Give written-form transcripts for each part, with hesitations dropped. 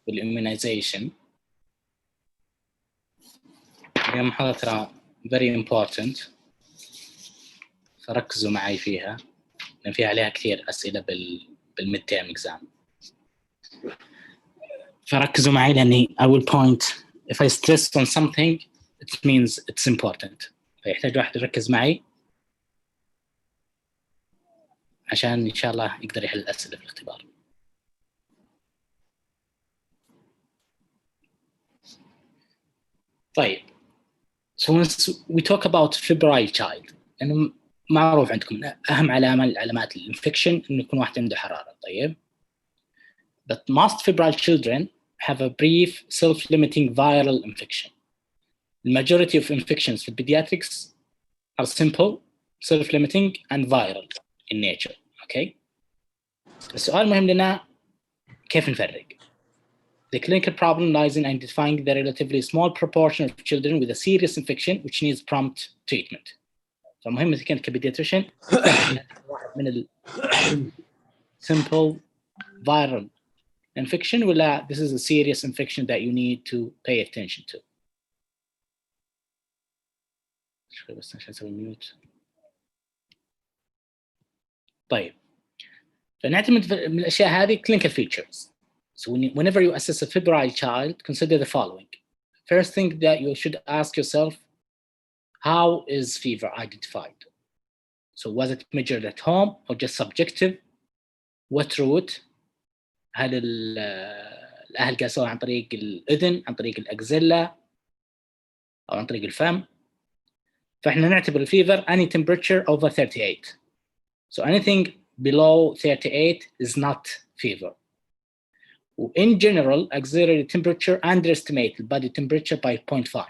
والimmunization. المحاضرة very important، فركزوا معي فيها لأن فيها عليها كثير أسئلة بالmid term exam. فركزوا معي لأني I will point if I stress on something it means it's important. فيحتاج واحد يركز معي عشان إن شاء الله يقدر يحل الأسئلة في الاختبار. طيب so we talk about febrile child إنه معروف عندكم أهم علامة من علامات الانفكشن إنه يكون واحد عنده حرارة. طيب but most febrile children have a brief self-limiting viral infection. The majority of infections في pediatrics are simple, self-limiting and viral in nature. Okay. السؤال المهم لنا كيف نفرق. The clinical problem lies in identifying the relatively small proportion of children with a serious infection which needs prompt treatment. فمهم إذا كنت كبيدياتريشن واحد من ال simple viral infection ولا this is a serious infection that you need to pay attention to. شوي بس عشان أسوي ميوت. طيب فنعتمد من الأشياء هذه clinical features. So whenever you assess a febrile child, consider the following. First thing that you should ask yourself, how is fever identified? So was it measured at home or just subjective? What route? هل الأهل قاسوها عن طريق الأذن، عن طريق الأكزيلا أو عن طريق الفم؟ فإحنا نعتبر الفيفر any temperature over 38. So anything below 38 is not fever. In general, auxiliary temperature underestimate the body temperature by 0.5.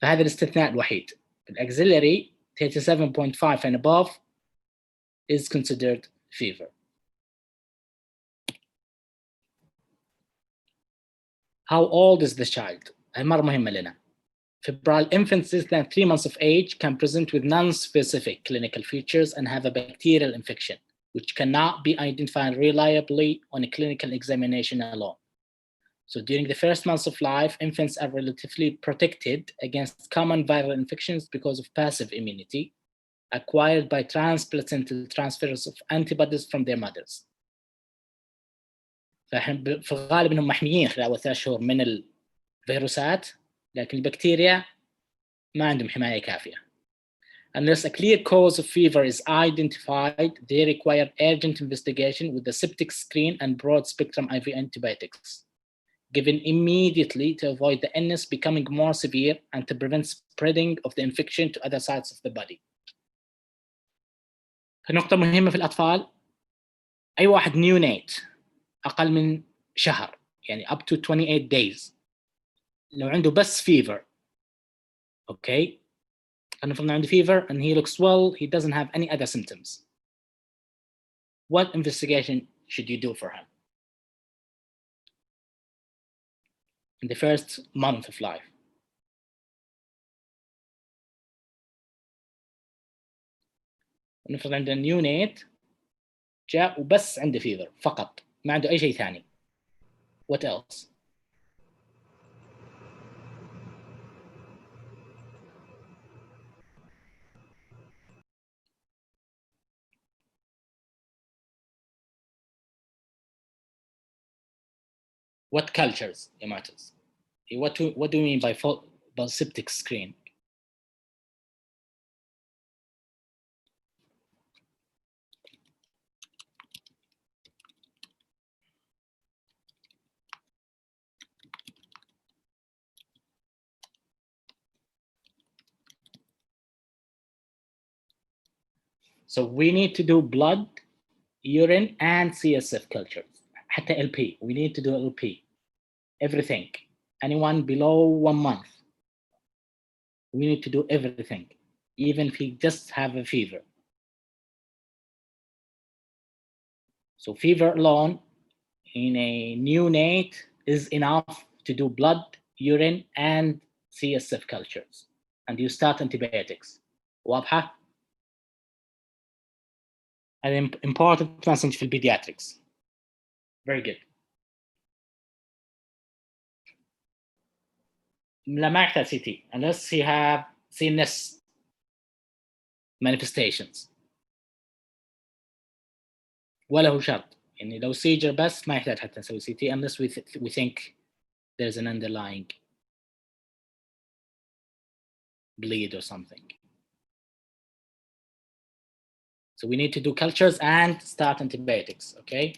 فهذا الاستثناء الوحيد. Auxiliary 37.5 and above is considered fever. How old is the child? هاي مرة مهمة لنا. Febrile infants less than 3 months of age can present with non-specific clinical features and have a bacterial infection, which cannot be identified reliably on a clinical examination alone. So during the first months of life, infants are relatively protected against common viral infections because of passive immunity acquired by transplacental transfers of antibodies from their mothers. في الغالب انهم محميين خلال أول 3 شهور من الفيروسات، لكن البكتيريا ما عندهم حماية كافية. Unless a clear cause of fever is identified, they require urgent investigation with the septic screen and broad-spectrum IV antibiotics, given immediately to avoid the illness becoming more severe and to prevent spreading of the infection to other sites of the body. نقطة مهمة في الأطفال، أي واحد neonate أقل من شهر يعني up to 28 days لو عنده بس fever، okay، أنا فرضنا عنده fever and he looks well, he doesn't have any other symptoms. What investigation should you do for him in the first month of life? نفرض عندنا neonate جاء وبس عنده fever فقط، ما عنده أي شيء ثاني. What else? What cultures, Yamatas? What do you mean by septic screen? So we need to do blood, urine, and CSF cultures. حتى LP, we need to do LP. Everything. Anyone below 1 month, we need to do everything, even if he just have a fever. So fever alone in a neonate is enough to do blood, urine, and CSF cultures. And you start antibiotics. واضحة؟ An important message for pediatrics. Very good. لا ما يحتاج CT unless he have CNS manifestations ولا هو شرط يعني لو seizure بس ما يحتاج حتى نسوي CT unless we think there's an underlying bleed or something. So we need to do cultures and start antibiotics, okay?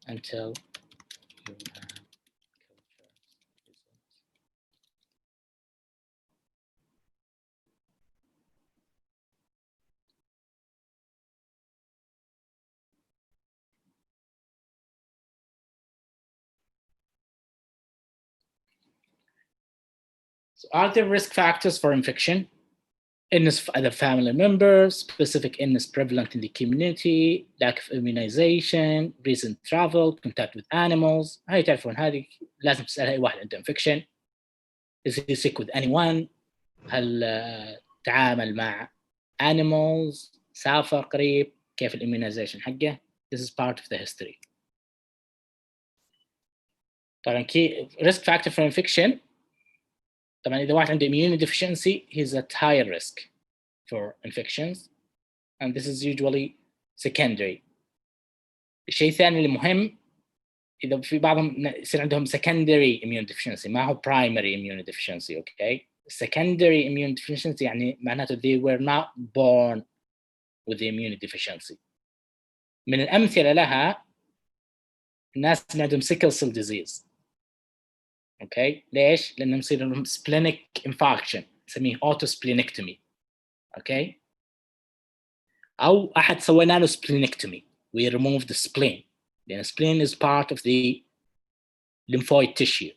Until you have cultures. So are there risk factors for infection? Illness of other family members, specific illness prevalent in the community, lack of immunization, recent travel, contact with animals. هاي تعرفون هذه لازم تسأل أي واحد عنده infection. Is he sick with anyone? هل تعامل مع animals؟ سافر قريب؟ كيف الimmunization حقه؟ This is part of the history. طبعا key risk factor for infection. طبعا إذا واحد عنده immunodeficiency, he's at higher risk for infections, and this is usually secondary. الشيء الثاني اللي مهم إذا في بعضهم يصير عندهم secondary immunodeficiency ما هو primary immunodeficiency, okay? Secondary immunodeficiency يعني معناته they were not born with the immunodeficiency. من الأمثلة لها الناس اللي عندهم sickle cell disease. Okay, ليش؟ لأنهم يصير لهم splenic infarction نسميه autosplenectomy. Okay, أو أحد سوينا له splenectomy, we removed the spleen لأن spleen is part of the lymphoid tissue.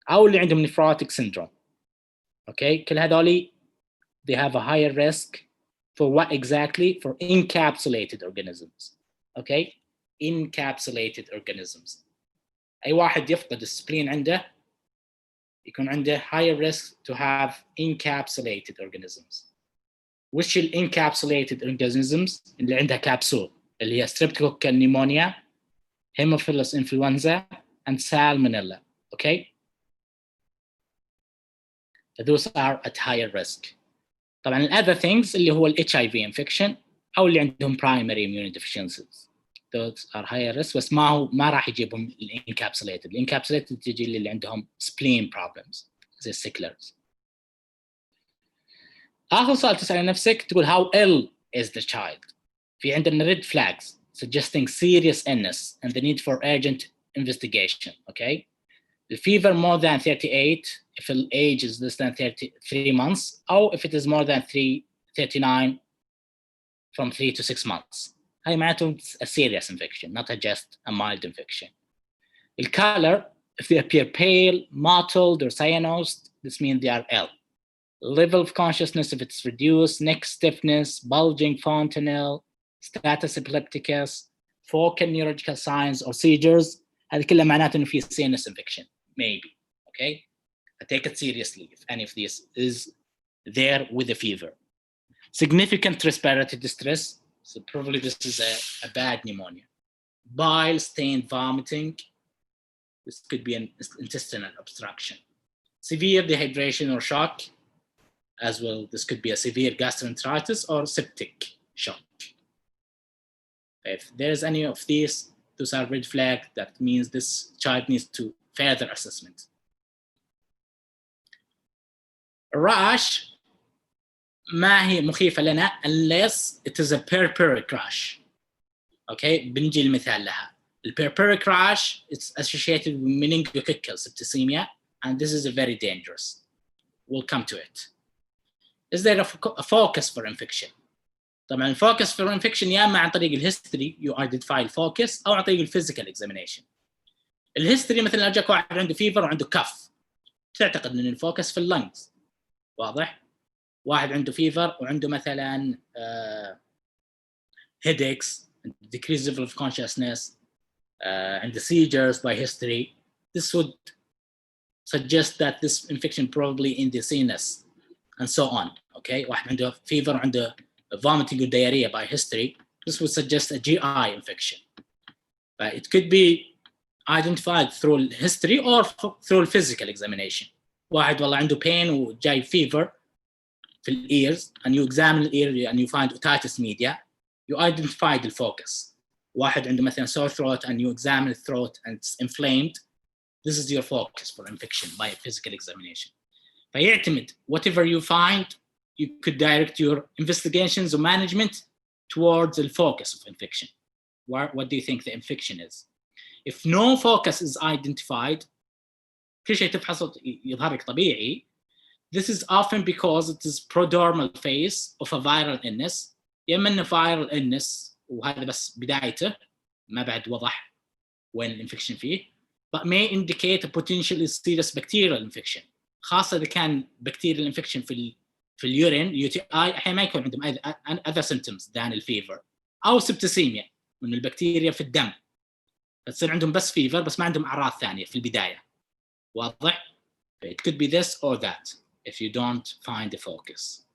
أو اللي عندهم nephrotic syndrome. Okay, كل هذولي they have a higher risk for what exactly? For encapsulated organisms. Okay, encapsulated organisms. أي واحد يفقد السبلين عنده يكون عنده higher risk to have encapsulated organisms. وش encapsulated organisms اللي عندها كابسول اللي هي streptococcus pneumonia, Haemophilus influenza and salmonella. Okay, so those are at higher risk. طبعا other things اللي هو HIV infection أو اللي عندهم primary immunodeficiencies, those are higher risk بس ما راح يجيبهم encapsulated تجي اللي عندهم spleen problems زي sicklers. آخر سؤال تسأل نفسك تقول how ill is the child. في عندنا red flags suggesting serious illness and the need for urgent investigation. Okay, the fever more than 38 if the age is less than 33 months or if it is more than 39 from 3 to 6 months. هاي معناته a serious infection, not just a mild infection. The color, if they appear pale, mottled, or cyanosed, this means they are ill. Level of consciousness, if it's reduced, neck stiffness, bulging fontanelle, status epilepticus, focal neurological signs or seizures, هذه كلها معناته إنه في CNS infection, maybe. Okay, I take it seriously if any of this is there with a fever. Significant respiratory distress, so probably this is a bad pneumonia. Bile stained vomiting, this could be an intestinal obstruction. Severe dehydration or shock, as well, this could be a severe gastroenteritis or septic shock. If there's any of these, those are red flags. That means this child needs to further assessment. Rash ما هي مخيفة لنا unless it is a purpuric rash. Okay, بنجي المثال لها. The purpuric rash is associated with meningococcal septicemia, and this is very dangerous. We'll come to it. Is there a focus for infection? طبعا الفوكس for infection يا اما عن طريق الهيستوري you identify الفوكس او عن طريق الفيزيكال examination. الهيستوري مثلا اجاك واحد عنده فيفر وعنده كف تعتقد ان الفوكس في اللنجز. واضح؟ واحد عنده فيفر وعنده مثلا headaches, decreased level of consciousness, and the seizures by history, this would suggest that this infection probably in the CNS and so on. Okay, واحد عنده fever وعنده vomiting or diarrhea by history, this would suggest a GI infection. It could be identified through history or through physical examination. واحد والله عنده pain وجاي fever في ears, and you examine the ear and you find otitis media, you identify the focus. واحد عنده مثلا sore throat and you examine the throat and it's inflamed, this is your focus for infection by a physical examination. فيعتمد whatever you find, you could direct your investigations or management towards the focus of infection. What do you think the infection is? If no focus is identified, كل شيء تفحصه يظهر لك طبيعي, this is often because it is prodromal phase of a viral illness. يا إما إنه viral illness وهذا بس بدايته, ما بعد وضح وين الانفكشن فيه, but may indicate a potentially serious bacterial infection. خاصة إذا كان bacterial infection في اليورين UTI, أحيانا ما يكون عندهم other symptoms than الفيفر, أو سبتسيميا من البكتيريا في الدم, فتصير عندهم بس فيفر بس ما عندهم أعراض ثانية في البداية. واضح؟ It could be this or that if you don't find the focus.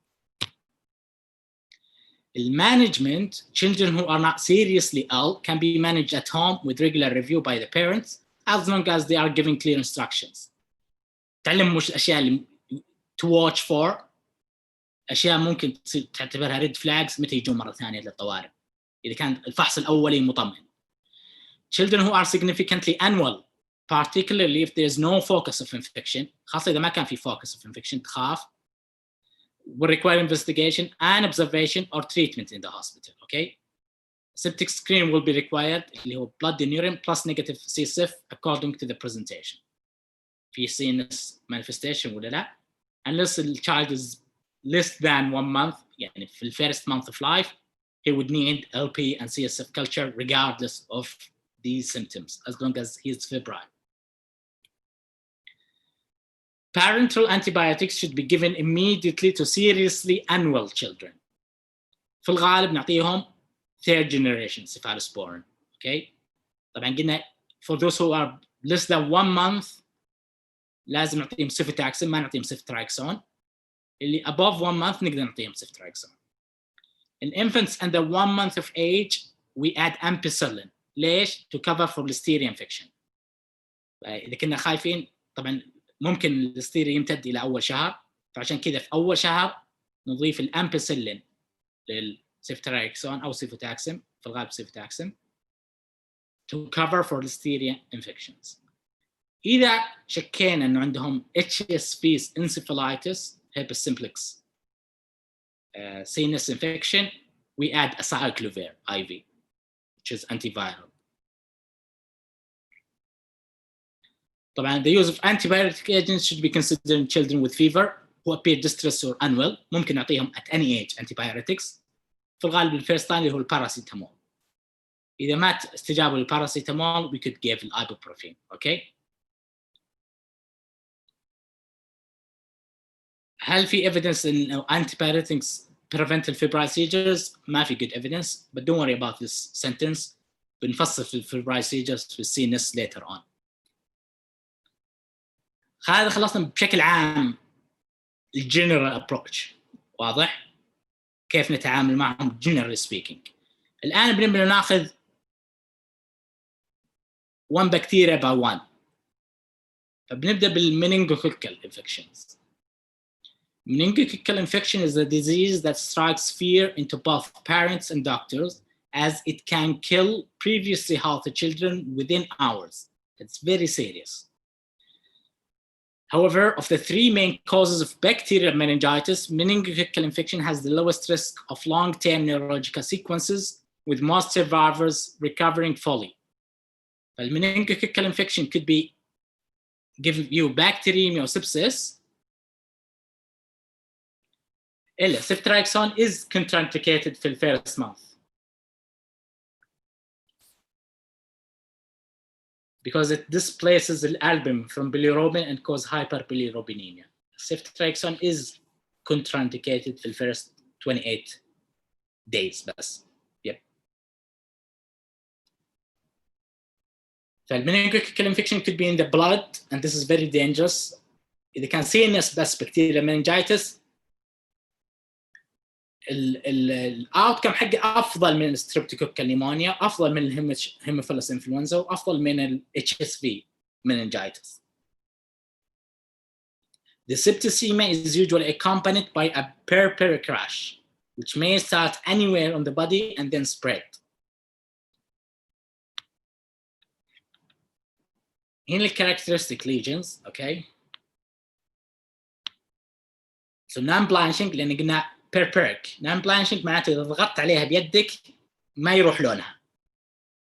Management, children who are not seriously ill can be managed at home with regular review by the parents as long as they are giving clear instructions. تعلم مش الأشياء اللي to watch for, أشياء ممكن تعتبرها red flags متى يجون مرة ثانية للطوارئ إذا كان الفحص الأولي مطمئن. Children who are significantly unwell, particularly if there is no focus of infection, خاصة إذا ما كان في focus of infection, تخاف, will require investigation and observation or treatment in the hospital. Okay, septic screen will be required, اللي هو blood in urine plus negative CSF according to the presentation. في CNS manifestation ولا لا, unless the child is less than 1 month, يعني في first month of life, he would need LP and CSF culture regardless of these symptoms, as long as he is febrile. Parenteral antibiotics should be given immediately to seriously unwell children. في الغالب نعطيهم third generation cephalosporin. Okay, طبعا قلنا for those who are less than 1 month لازم نعطيهم cefotaxime, ما نعطيهم ceftriaxone. اللي above 1 month نقدر نعطيهم ceftriaxone. In infants under 1 month of age, we add ampicillin. ليش؟ to cover for listeria infection. إذا كنا خايفين, طبعا ممكن الlisteria يمتد إلى أول شهر, فعشان كذا في أول شهر نضيف الأمبيسيلين للسيفتراكسون أو سيفوتاكسم, في الغالب سيفوتاكسم, to cover for listeria infections. إذا شكينا إنه عندهم HSV encephalitis, herpes simplex, CNS infection, we add acyclovir IV, which is antiviral. طبعا the use of antibiotic agents should be considered in children with fever who appear distressed or unwell. ممكن نعطيهم at any age antibiotics. في الغالب الفيرست لاين اللي هو الباراسيتامول. إذا ما استجابوا للباراسيتامول we could give ibuprofen. Okay. هل في evidence إن antibiotics prevent febrile seizures؟ ما في good evidence, but don't worry about this sentence. بنفصل في febrile seizures في CNS later on. هذا خلصنا بشكل عام الجنرال ابروتش. واضح كيف نتعامل معهم generally speaking. الآن بنبدأ ناخذ one bacteria by one. فبنبدأ بالmeningococcal infections. Meningococcal infection is a disease that strikes fear into both parents and doctors as it can kill previously healthy children within hours. It's very serious. However, of the 3 main causes of bacterial meningitis, meningococcal infection has the lowest risk of long-term neurological sequences, with most survivors recovering fully. The meningococcal infection could be give you bacteremia or sepsis. Ceftriaxone is contraindicated for the first month because it displaces the albumin from bilirubin and causes hyperbilirubinemia. Ceftriaxone is contraindicated for the first 28 days بس. Yep. The meningococcal infection could be in the blood, and this is very dangerous. إذا كان CNS بس bacterial meningitis, الاوتكم حقه افضل من الستريبتوكوكال نيمونيا، افضل من الهيموفيلس انفلونزا، وافضل من الاتش اس في meningitis. The septicemia is usually accompanied by a purpura crash, which may start anywhere on the body and then spread. هنا الكاركترستيك lesions, okay? So non-blanching لأن قلنا purpuric. Non-blanching معناته إذا ضغطت عليها بيدك ما يروح لونها.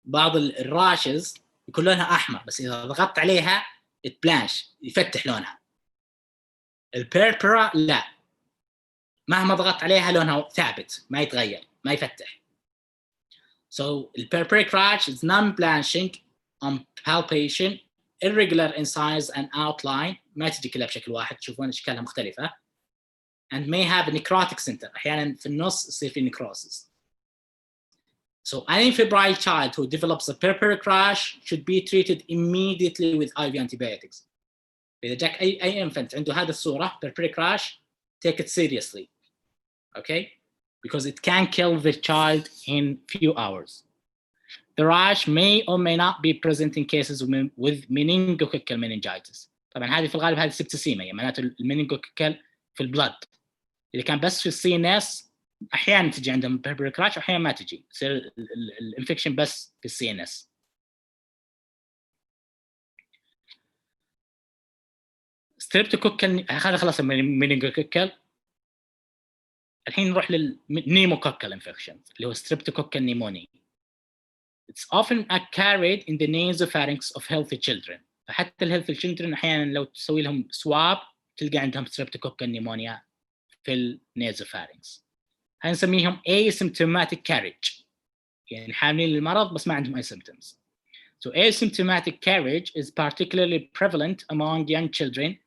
بعض الراشز يكون لونها أحمر، بس إذا ضغطت عليها تبلانش يفتح لونها. البيربرا لا، مهما ضغطت عليها لونها ثابت ما يتغير ما يفتح. So the purpuric rash is non-blanching on palpation, irregular in size and outline، ما تجي كلها بشكل واحد، تشوفون أشكالها مختلفة. And may have a necrotic center، أحياناً في النص يصير في necrosis. So any febrile child who develops a purpuric rash should be treated immediately with IV antibiotics. إذا جاك أي infant عنده هذه الصورة purpuric rash, take it seriously, okay? Because it can kill the child in few hours. The rash may or may not be present in cases with meningococcal meningitis. طبعا هذه في الغالب هذه septicemia، يعني معناته المنينجوكوكال في البلد. إذا كان بس في السي ان اس أحيانا تجي عندهم purpuric rash وأحيانا ما تجي، تصير الانفكشن بس في السي ان اس. ستريبتوكوكال هذا خلاص المنينجوكوكال. الحين نروح للنيموكوكال انفكشن اللي هو ستريبتوكوكال نيمونيا. It's often carried in the nasopharynx of healthy children. فحتى الهيلثي children أحيانا لو تسوي لهم سواب تلقى عندهم ستريبتوكوكال نيمونيا في النازوفارينكس. هنسميهم asymptomatic carriage، يعني حاملين المرض بس ما عندهم أي symptoms. So asymptomatic carriage is particularly prevalent among young children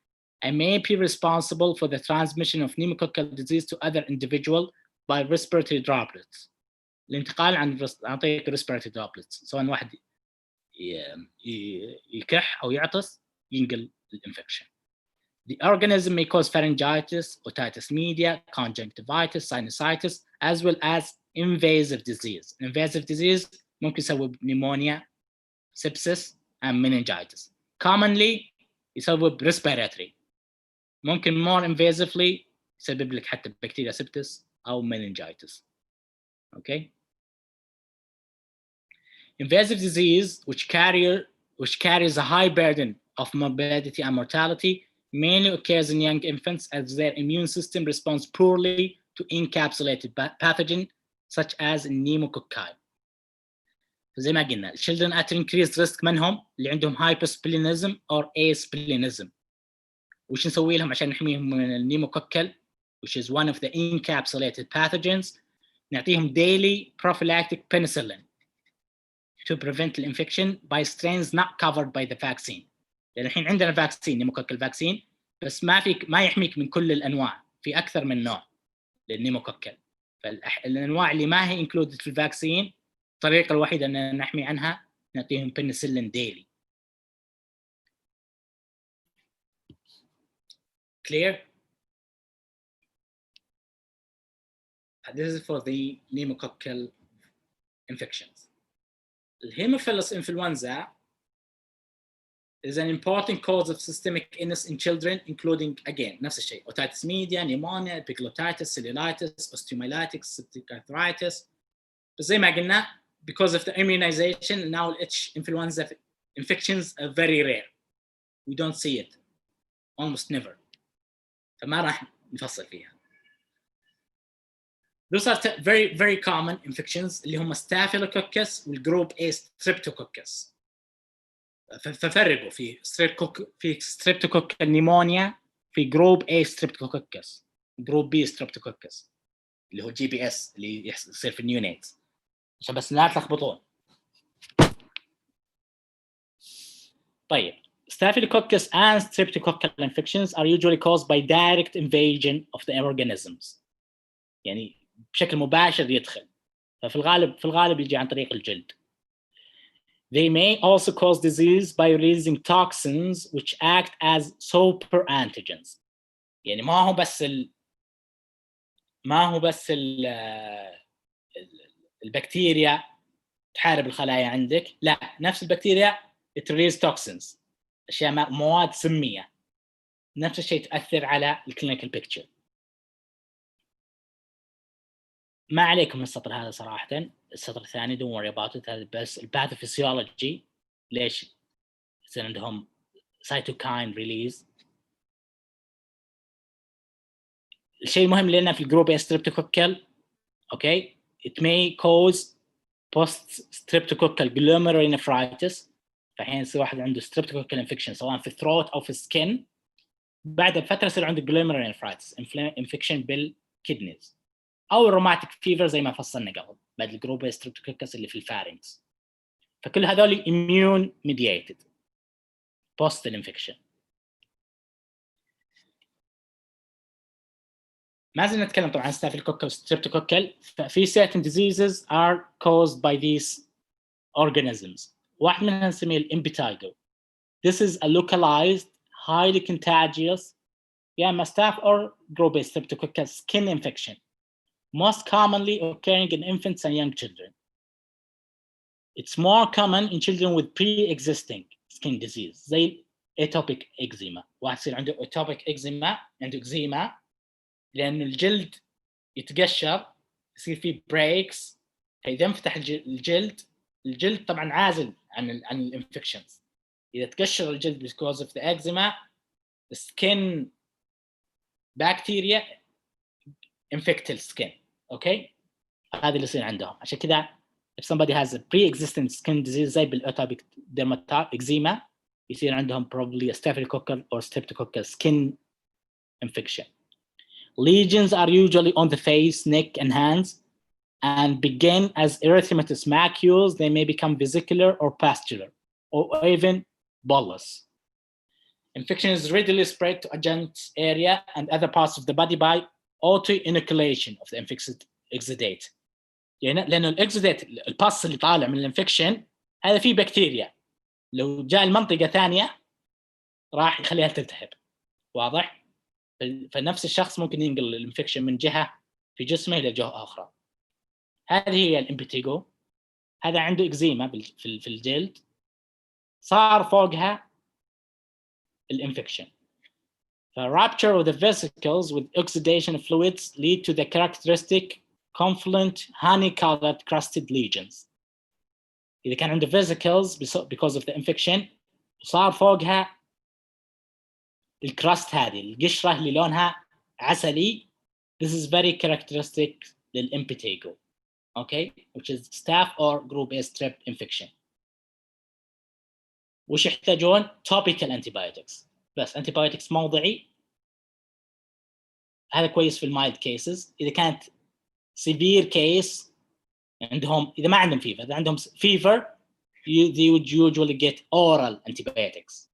and may be responsible for the transmission of pneumococcal disease to other individuals by respiratory droplets. الانتقال عن طريق respiratory droplets، سواء واحد يكح أو يعطس ينقل الانفكشن. The organism may cause pharyngitis, otitis media, conjunctivitis, sinusitis, as well as invasive disease. Invasive disease ممكن يسبب pneumonia, sepsis, and meningitis. Commonly يسبب respiratory. ممكن more invasively يسبب لك حتى bacteria sepsis أو meningitis. Okay. Invasive disease, which carries a high burden of morbidity and mortality, mainly occurs in young infants as their immune system responds poorly to encapsulated pathogen such as pneumococci. زي ما قلنا, children at increased risk منهم اللي عندهم hypersplenism or asplenism. وش نسوي لهم عشان نحميهم من النيموكوكل, which is one of the encapsulated pathogens? نعطيهم daily prophylactic penicillin to prevent the infection by strains not covered by the vaccine. لأن الحين عندنا فاكسين نيموكوكل فاكسين, بس ما يحميك من كل الأنواع, في أكثر من نوع للنيموكوكل. فالأنواع اللي ما هي included في الفاكسين, الطريقة الوحيدة أن نحمي عنها نعطيهم penicillin daily. Clear? This is for the pneumococcal infections. Haemophilus influenza is an important cause of systemic illness in children, including, again, نفس الشيء, otitis media, pneumonia, epiglottitis, cellulitis, osteomyelitis, septic arthritis. بس زي ما قلنا, because of the immunization, now influenza infections are very rare. We don't see it, almost never. فما راح نفصل فيها. Those are very, very common infections اللي هم Staphylococcus والجروب A Streptococcus. ففرقوا في Streptococcal pneumonia في جروب A Streptococcus, جروب B Streptococcus اللي هو GPS اللي يصير في النيونيتس, عشان بس لا تلخبطون. طيب, Staphylococcus and Streptococcal infections are usually caused by direct invasion of the organisms. يعني بشكل مباشر يدخل, ففي الغالب يجي عن طريق الجلد. They may also cause disease by releasing toxins which act as super antigens. يعني ما هو بس ما هو بس البكتيريا تحارب الخلايا عندك، لا، نفس البكتيريا تريليز توكسينز، اشياء مواد سميه، نفس الشيء تاثر على الكلينيكال بيكتشر. ما عليكم من السطر هذا صراحه، السطر الثاني دون وري اباوت، هذا بس الباثوفيسيولوجي، ليش يصير عندهم سايتوكاين ريليز. الشيء المهم لنا في الجروب ستريبتوكوكال، اوكي، it may cause post streptococcal glomerulonephritis، فحين يصير واحد عنده streptococcal infection سواء في الثروت او في السكن، بعد فتره يصير عنده glomerulonephritis infection بالكدنيز، او الروماتيك فيفر زي ما فصلنا قبل بعد الجروب ستريبتوكوكس اللي في الفارنكس. فكل هذول immune mediated post infection. ما زلنا نتكلم طبعا عن ستافيلوكوكل وستريبتوكوكل. ففي certain diseases are caused by these organisms. واحد منها نسميه الامبيتايجو. This is a localized, highly contagious, staph or group-based streptococcal skin infection, most commonly occurring in infants and young children. It's more common in children with pre-existing skin disease, زي atopic eczema. واحد يصير عنده atopic eczema، عنده eczema لأن الجلد يتقشر، يصير فيه بريكس، إذا انفتح الجلد طبعا عازل عن الانفكشنز. إذا تقشر الجلد because of the eczema, the skin bacteria infect the skin. Okay, هذا اللي يصير عندهم. عشان كذا if somebody has a pre-existing skin disease زي بالatopic eczema يصير عندهم probably a staphylococcal or streptococcal skin infection. Lesions are usually on the face, neck, and hands, and begin as erythematous macules. They may become vesicular or pustular, or even bullous. Infection is readily spread to adjacent area and other parts of the body by auto-inoculation of the infected exudate. يعني لأنه الإكزوديت الباس اللي طالع من الانفكشن هذا فيه بكتيريا، لو جاء المنطقة ثانية راح يخليها تلتهب. واضح؟ فنفس الشخص ممكن ينقل الانفكشن من جهة في جسمه إلى جهة أخرى. هذه هي الامبيتيجو. هذا عنده إكزيما في الجلد، صار فوقها الانفكشن. Rupture of the vesicles with oxidation of fluids lead to the characteristic confluent honey-colored crusted lesions. إذا كان عنده vesicles because of the infection وصار فوقها الكراست هذه القشرة اللي لونها عسلي, this is very characteristic للimpetigo, okay, which is staph or group A strep infection. وش يحتاجون؟ topical antibiotics بس, antibiotics موضعي. هذا كويس في المايلد كيسز. إذا كانت severe case عندهم، إذا ما عندهم fever، إذا عندهم fever they would usually get oral antibiotics.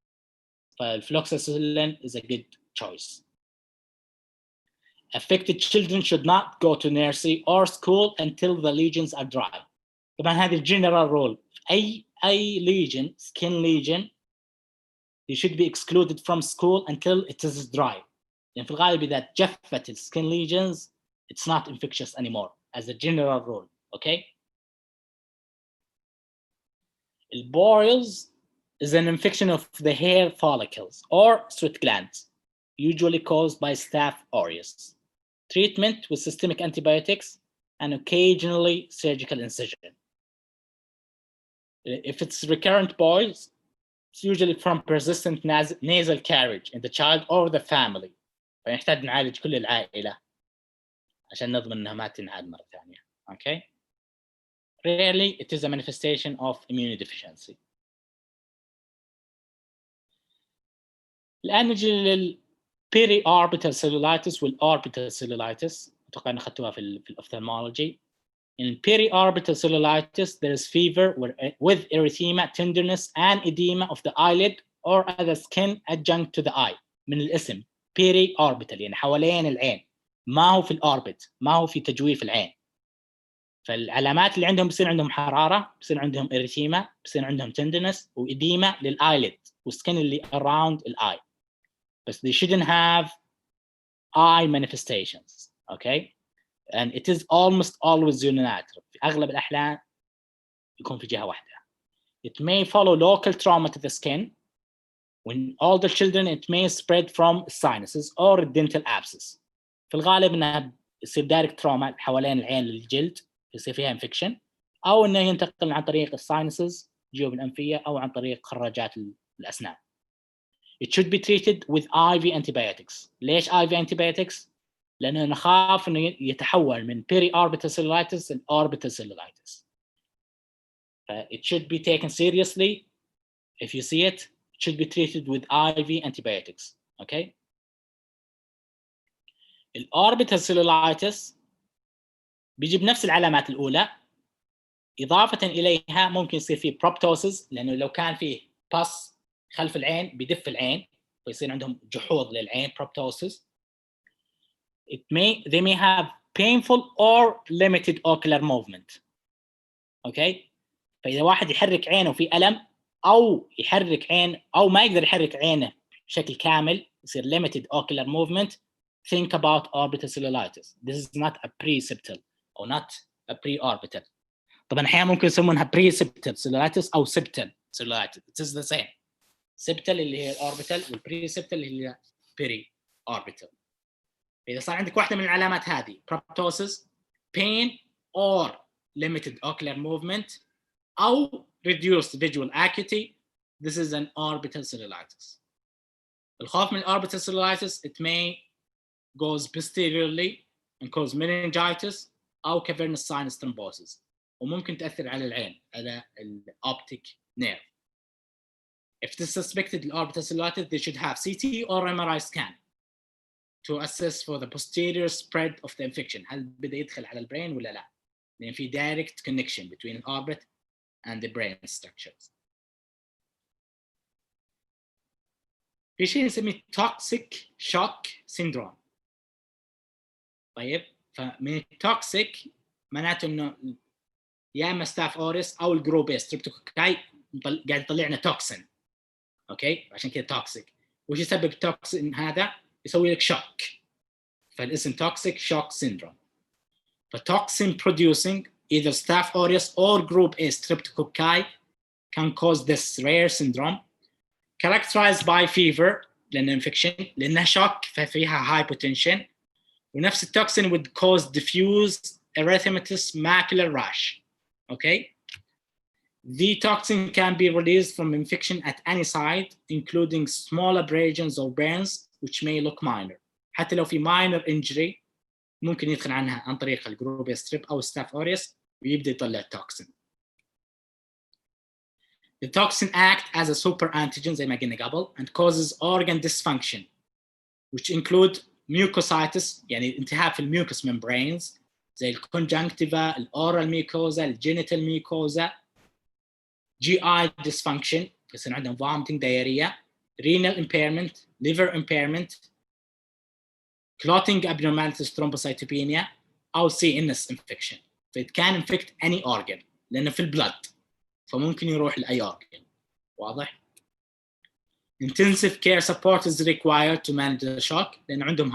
Fluoxetine is a good choice. Affected children should not go to nursery or school until the lesions are dry. طبعا هذه general rule. أي lesion, skin lesion, they should be excluded from school until it is dry. يعني في الغالب إذا جفت skin lesions, it's not infectious anymore as a general rule. Okay. Boils is an infection of the hair follicles or sweat glands, usually caused by Staph aureus. Treatment with systemic antibiotics and occasionally surgical incision. If it's recurrent boils, it's usually from persistent nasal carriage in the child or the family. فنحتاج نعالج كل العائلة عشان نضمن إنها ما تنعاد مرة ثانية. Okay. Rarely, it is a manifestation of immunodeficiency. الآن نجي للperiorbital cellulitis والorbital cellulitis. أتوقع أن أخذتوها في الophthalmology. In periorbital cellulitis, there is fever with erythema, tenderness, and edema of the eyelid or other skin adjunct to the eye. من الاسم periorbital يعني حوالين العين، ما هو في الأوربت، ما هو في تجويف العين. فالعلامات اللي عندهم بيصير عندهم حرارة، بيصير عندهم erythema، بيصير عندهم tenderness وإديمة للآيلid والسكن اللي around الآي. But they shouldn't have eye manifestations. Okay. and it is almost always unilateral. في أغلب الأحيان يكون في جهة واحدة. It may follow local trauma to the skin. When older children, it may spread from sinuses or dental abscess. في الغالب إنها يصير دايركت تروما حوالين العين للجلد يصير فيها infection، أو إنه ينتقل عن طريق الساينسز الجيوب الأنفية أو عن طريق خراجات الأسنان. It should be treated with IV antibiotics. ليش IV antibiotics؟ لأنه نخاف إنه يتحول من periorbital cellulitis and orbital cellulitis. It should be taken seriously. If you see it, it should be treated with IV antibiotics. Okay. الأوربيتال cellulitis بيجي بنفس العلامات الأولى، إضافة إليها ممكن يصير فيه proptosis، لأنه لو كان فيه pus خلف العين بيدف العين ويصير عندهم جحوظ للعين proptosis. They may have painful or limited ocular movement. Okay. فإذا واحد يحرك عينه في ألم أو يحرك عين أو ما يقدر يحرك عينه بشكل كامل يصير limited ocular movement, think about orbital cellulitis. This is not a pre-septal or not a pre-orbital. طبعا أحيانا ممكن يسمونها pre-septal cellulitis أو septal cellulitis. It is the same. septal اللي هي orbital والpre-septal اللي هي peri-orbital. إذا صار عندك واحدة من العلامات هذه proptosis, pain or limited ocular movement أو reduced visual acuity, this is an orbital cellulitis. الخوف من orbital cellulitis, it may goes posteriorly and cause meningitis أو cavernous sinus thrombosis وممكن تأثر على العين على optic nerve. If it is suspected orbital cellulitis, they should have CT or MRI scan to assess for the posterior spread of the infection. هل بدأ يدخل على البرين ولا لا؟ لأن في direct connection between an orbit and the brain structures. في شيء نسميه toxic shock syndrome. طيب فمن toxic معناته إنه يا إما ستاف أوريس أو الجروب ستريبتوكوكاي قاعد يطلع لنا توكسين. أوكي عشان كده toxic. وش يسبب التوكسين هذا؟ يسوي لك شوك. فالاسم toxic shock syndrome. فtoxin producing either Staph aureus or group A streptococci can cause this rare syndrome characterized by fever لأنه infection لأنها shock ففيها hypotension ونفس التوكسين would cause diffuse erythematous macular rash. Okay. The toxin can be released from infection at any site including small abrasions or burns which may look minor. حتى لو في minor injury ممكن يدخل عنها عن طريق الجروب ستريب أو ستاف أوريوس ويبدأ يطلع التوكسين. The toxin act as a super antigen زي ما قلنا قبل and causes organ dysfunction which include mucositis يعني التهاب في الميوكس membranes زي الكونجنكتيفا, الأورال ميكوزا, الجينيتال ميكوزا, GI dysfunction يصير عندهم vomiting, diarrhea, renal impairment, liver impairment, clotting abnormalities, thrombocytopenia أو CNS infection. فit can infect any organ لأنه في البلد فممكن يروح لأي organ. واضح؟ Intensive care support is required to manage the shock لأن عندهم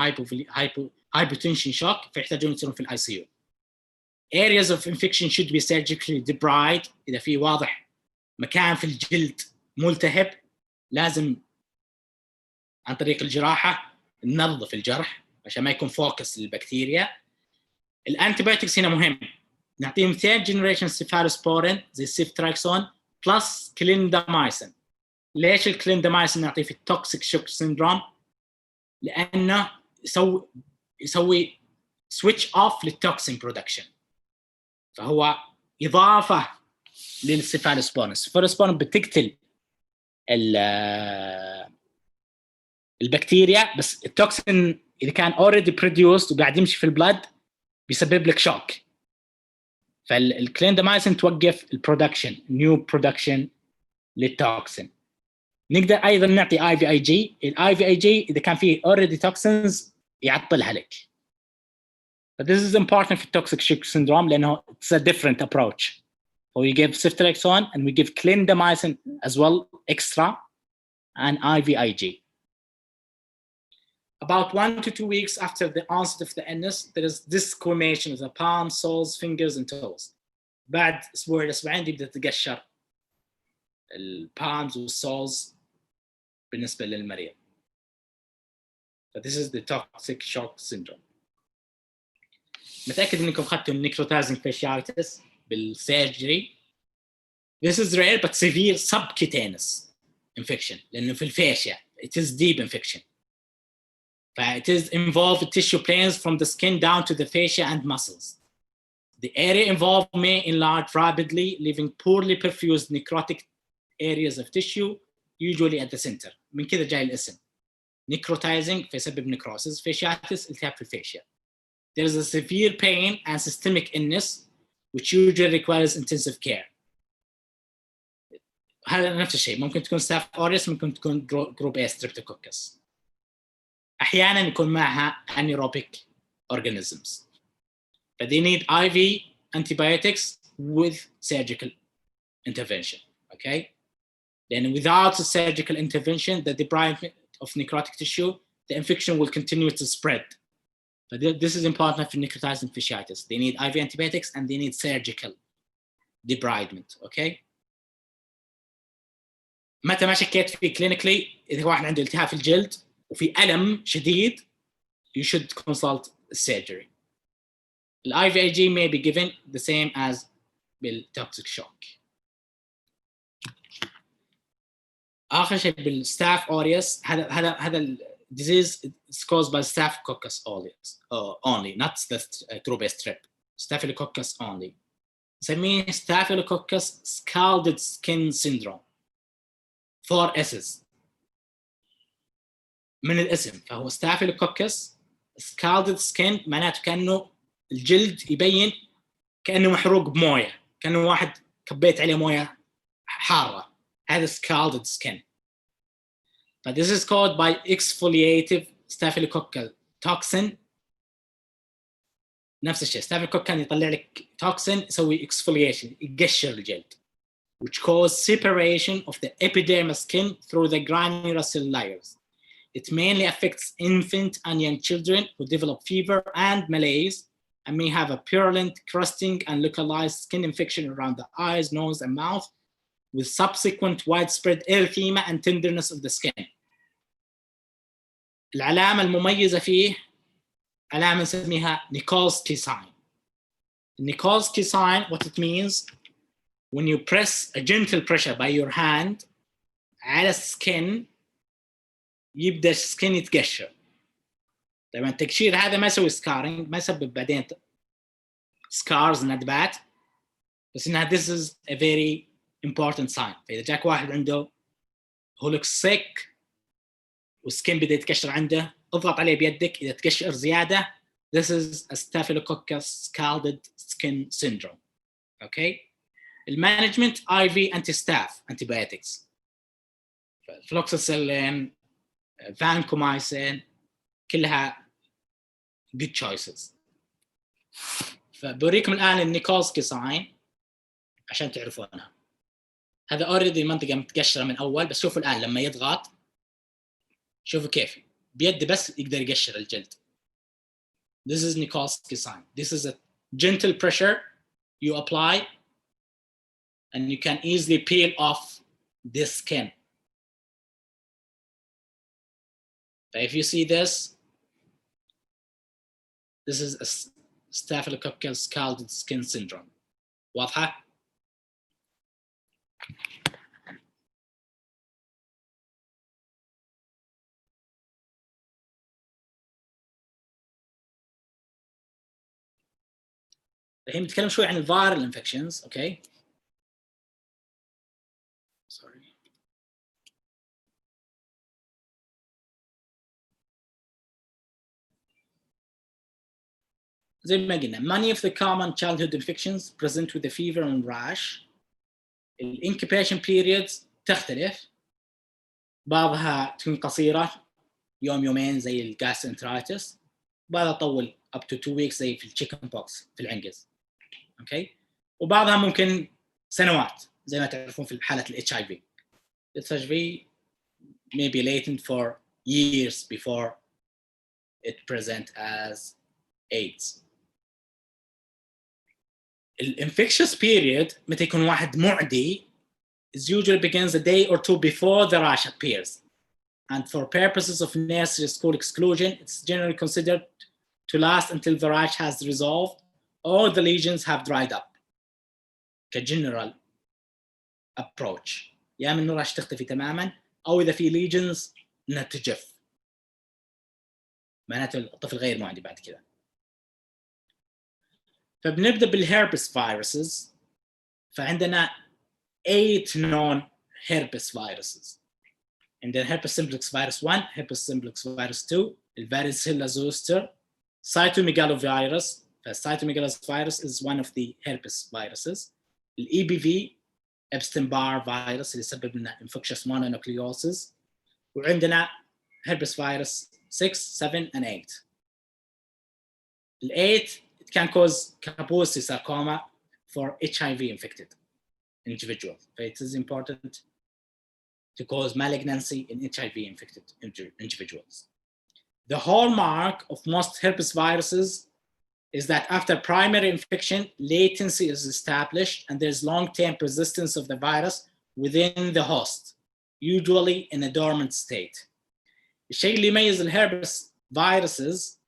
hypotension shock فيحتاجون يصيرون في ICU. Areas of infection should be surgically debrided. إذا في واضح مكان في الجلد ملتهب لازم عن طريق الجراحة ننظف الجرح عشان ما يكون فوكس للبكتيريا. الانتيبيوتكس هنا مهم نعطيهم third generation cephalosporin زي السيفتراكسون plus clindamycin. ليش الكليندامايسين نعطيه في التوكسيك شوك سيندروم؟ لأنه يسوي switch off للتوكسين برودكشن فهو إضافة للسيفالوسبورين. السيفالوسبورين بتقتل البكتيريا بس التوكسين إذا كان already produced وقاعد يمشي في البلد بيسبب لك شوك. فالكليندامايسين توقف البرودكشن نيو برودكشن للتوكسين. نقدر أيضا نعطي IVIG. IVIG إذا كان فيه already toxins يعطلها لك. But this is important for toxic shock syndrome لأنه it's a different approach. So we give ceftriaxone and we give clindamycin as well extra and IVIG. about 1 to 2 weeks after the onset of the illness, there is discomation of the palms, soles, fingers, and toes. بعد أسبوع لأسبوعين تبدأ تتقشر البالمز والسولز بالنسبة للمريض. So this is the toxic shock syndrome. متأكد إنكم أخذتوا necrotizing fasciitis بالسيرجري. This is rare but severe subcutaneous infection لأنه في الفاشيا. It is deep infection. It is involved tissue planes from the skin down to the fascia and muscles. The area involved may enlarge rapidly, leaving poorly perfused necrotic areas of tissue, usually at the center. من كذا جاي الاسم. Necrotizing فيسبب necrosis, fasciitis التهاب في الفاشيا. There is a severe pain and systemic illness, which usually requires intensive care. هذا نفس الشيء، ممكن تكون ستاف أوريوس، ممكن تكون جروب A ستريبتوكوكس. أحياناً يكون معها anaerobic organisms. But they need IV antibiotics with surgical intervention, okay? Then without the surgical intervention, the debridement of necrotic tissue, the infection will continue to spread. But this is important for necrotizing fasciitis. They need IV antibiotics and they need surgical debridement, okay? متى ما شكيت في clinically إذا واحد عنده التهاب في الجلد وفي ألم شديد, you should consult surgery. The IVIG may be given the same as بالtoxic shock. آخر شيء بالستاف aureus, هذا disease is caused by Staphylococcus aureus only, not the group A strep. Staphylococcus only. نسميه Staphylococcus scalded skin syndrome. 4 S's من الاسم. فهو Staphylococcus scalded skin معناته كأنه الجلد يبين كأنه محروق بموية، كأنه واحد كبيت عليه موية حارة. هذا scalded skin. But this is caused by exfoliative staphylococcal toxin. نفس الشيء. Staphylococcus كان يطلع لك toxin يسوي exfoliation يقشر الجلد, which cause separation of the epidermal skin through the granular cell layers. It mainly affects infant and young children who develop fever and malaise and may have a purulent, crusting, and localized skin infection around the eyes, nose, and mouth, with subsequent widespread erythema and tenderness of the skin. العلامة المميزة فيه علامة نسميها Nikolsky sign. The Nikolsky sign, what it means, when you press a gentle pressure by your hand على السكن يبدأ السكن يتقشر. طبعا التقشير هذا ما يسوي سكارينج، ما يسبب بعدين سكارز ندبات، بس انها this is a very important sign. فإذا جاك واحد عنده هو looks sick والسكن بدأ يتقشر عنده، اضغط عليه بيدك. إذا تقشر زيادة this is a Staphylococcus scalded skin syndrome. Okay. المانجمنت IV anti-staph antibiotics. فلوكساسيلين، vancomycin كلها good choices. فبوريكم الآن النيكولسكي ساين عشان تعرفونها. هذا already منطقة متقشرة من أول، بس شوفوا الآن لما يضغط شوفوا كيف بيد بس يقدر يقشر الجلد. This is Nikolsky sign. This is a gentle pressure you apply and you can easily peel off this skin. But if you see this is a Staphylococcus scalded skin syndrome. واضحة؟ الحين نتكلم شوي عن الفيرال infections. Okay. Sorry. زي ما قلنا many of the common childhood infections present with a fever and rash. incubation periods تختلف، بعضها تكون قصيرة يوم يومين زي الجاسترنترايتس، بعضها تطول up to 2 weeks زي في الchicken pox في العنقز. اوكي. وبعضها ممكن سنوات زي ما تعرفون في حالة ال HIV. ال HIV may be latent for years before it present as AIDS. Infectious period متى يكون واحد معدي is usually begins a day or two before the rash appears. And for purposes of nursery school exclusion, it's generally considered to last until the rash has resolved or the lesions have dried up. كجنرال approach. يا من الراش تختفي تماما أو إذا في lesions إنها تجف. معناته الطفل غير معدي بعد كذا. فبنبدأ بالherpes viruses. فعندنا 8 known herpes viruses. عندنا herpes simplex virus 1, herpes simplex virus 2, varicella zoster, cytomegalovirus. Cytomegalovirus is one of the herpes viruses. EBV, Epstein-Barr virus اللي يسبب لنا infectious mononucleosis. وعندنا herpes virus 6, 7, and 8. 8 it can cause Kaposi sarcoma for HIV infected individuals. It is important to cause malignancy in HIV infected individuals. The hallmark of most herpes viruses is that after primary infection, latency is established and there's long-term persistence of the virus within the host, usually in a dormant state. الشيء اللي يميز الهربس viruses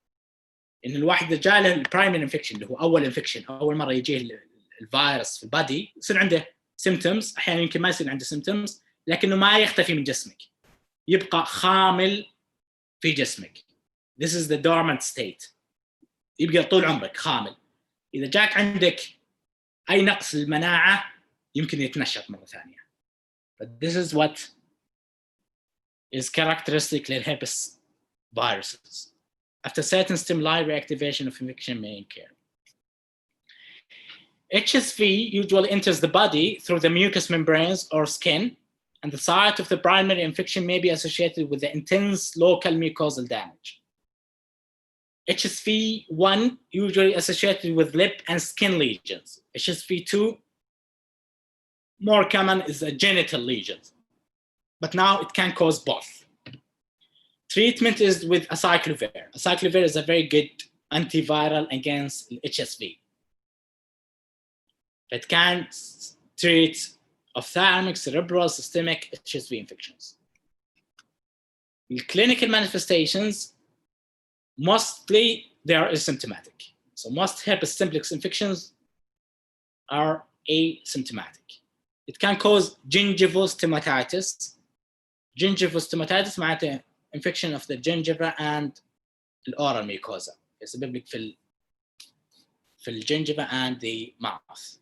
إن الواحد إذا جاء له البرايمري انفكشن اللي هو أول انفكشن أول مرة يجيه الفيروس في البادي يصير عنده symptoms. أحيانا يمكن ما يصير عنده symptoms لكنه ما يختفي من جسمك يبقى خامل في جسمك. This is the dormant state. يبقى طول عمرك خامل. إذا جاك عندك أي نقص المناعة يمكن يتنشط مرة ثانية. But this is what is characteristic للherpes viruses. After certain stimuli, reactivation of infection may occur. HSV usually enters the body through the mucous membranes or skin, and the site of the primary infection may be associated with the intense local mucosal damage. HSV1 usually associated with lip and skin lesions. HSV2, more common, is the genital lesions, but now it can cause both. Treatment is with acyclovir. Acyclovir is a very good antiviral against HSV. It can treat ophthalmic, cerebral, systemic HSV infections. The clinical manifestations, mostly they are asymptomatic. So most herpes simplex infections are asymptomatic. It can cause gingival stomatitis. Gingival stomatitis معناته infection of the gingiva and the oral mucosa. يسبب لك في الgingiva and the mouth.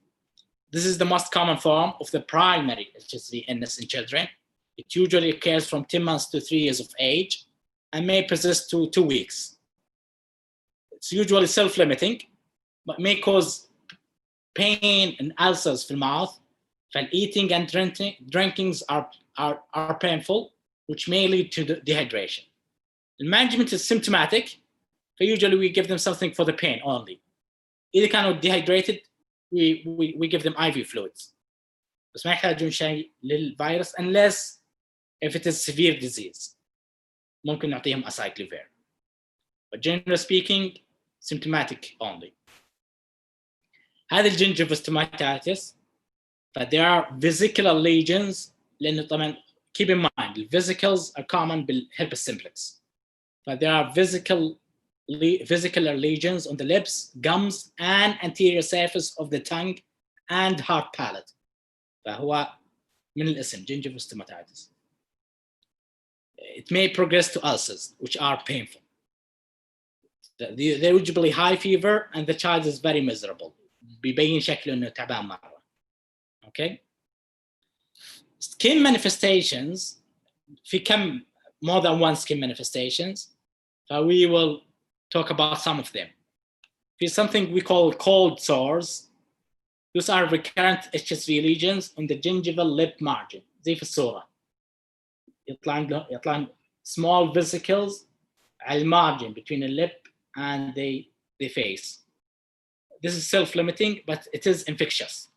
This is the most common form of the primary HSV illness in children. It usually occurs from 10 months to 3 years of age and may persist to 2 weeks. It's usually self-limiting, but may cause pain and ulcers في المouth. Eating and drinkings are painful, which may lead to dehydration. The management is symptomatic, so usually we give them something for the pain only. إذا كانوا dehydrated, we give them IV fluids. بس ما يحتاجون شيء للفيروس unless if it is severe disease. ممكن نعطيهم acyclovir. But generally speaking, symptomatic only. هذه الجنجيفال stomatitis, but there are vesicular lesions لأنه طبعا keep in mind the vesicles are common بالherpes simplex. But there are vesicular lesions on the lips, gums, and anterior surface of the tongue and hard palate. فهو من الاسم gingival stomatitis. It may progress to ulcers, which are painful. They're usually high fever, and the child is very miserable. بيبين شكله إنه تعبان مرة. Okay. Skin manifestations, في كم more than one skin manifestations. So we will talk about some of them. There's something we call cold sores. Those are recurrent HSV lesions on the gingival lip margin. زي في الصورة. يطلعن small vesicles على المارgin between the lip and the face. This is self-limiting, but it is infectious.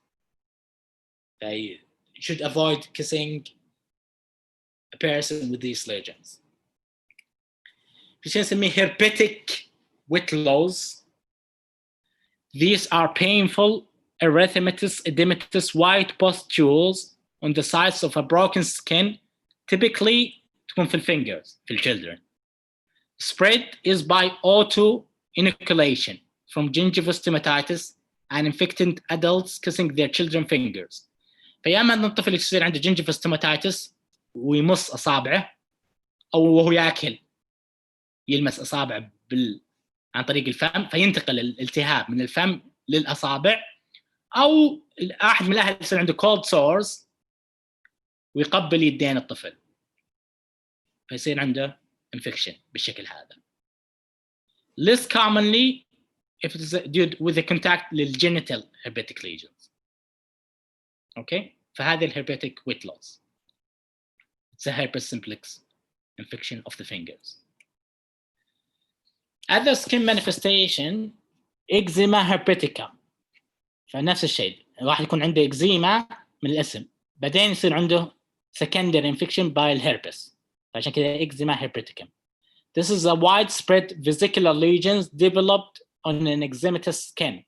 You should avoid kissing a person with these lesions. في شيء نسميه herpetic wet loss. These are painful erythematous, edematous white pustules on the sides of a broken skin, typically تكون في الfingers في children. Spread is by auto-inoculation from gingival stomatitis and infected adults kissing their children's fingers. فيا اما ان الطفل يصير عنده gingival stomatitis ويمص اصابعه، او وهو ياكل يلمس اصابعه عن طريق الفم فينتقل الالتهاب من الفم للاصابع، او احد من الاهل يصير عنده cold sores ويقبل يدين الطفل فيصير عنده infection بالشكل هذا. Less commonly if it is due with the contact للgenital herpetic lesions. Okay, فهذه الherpetic wet loss. It's a herpes simplex infection of the fingers. Other skin manifestation eczema herpetica. فنفس الشيء الواحد يكون عنده eczema من الاسم بعدين يصير عنده secondary infection by الherpes عشان كده eczema herpeticum. This is a widespread vesicular lesions developed on an eczematous skin.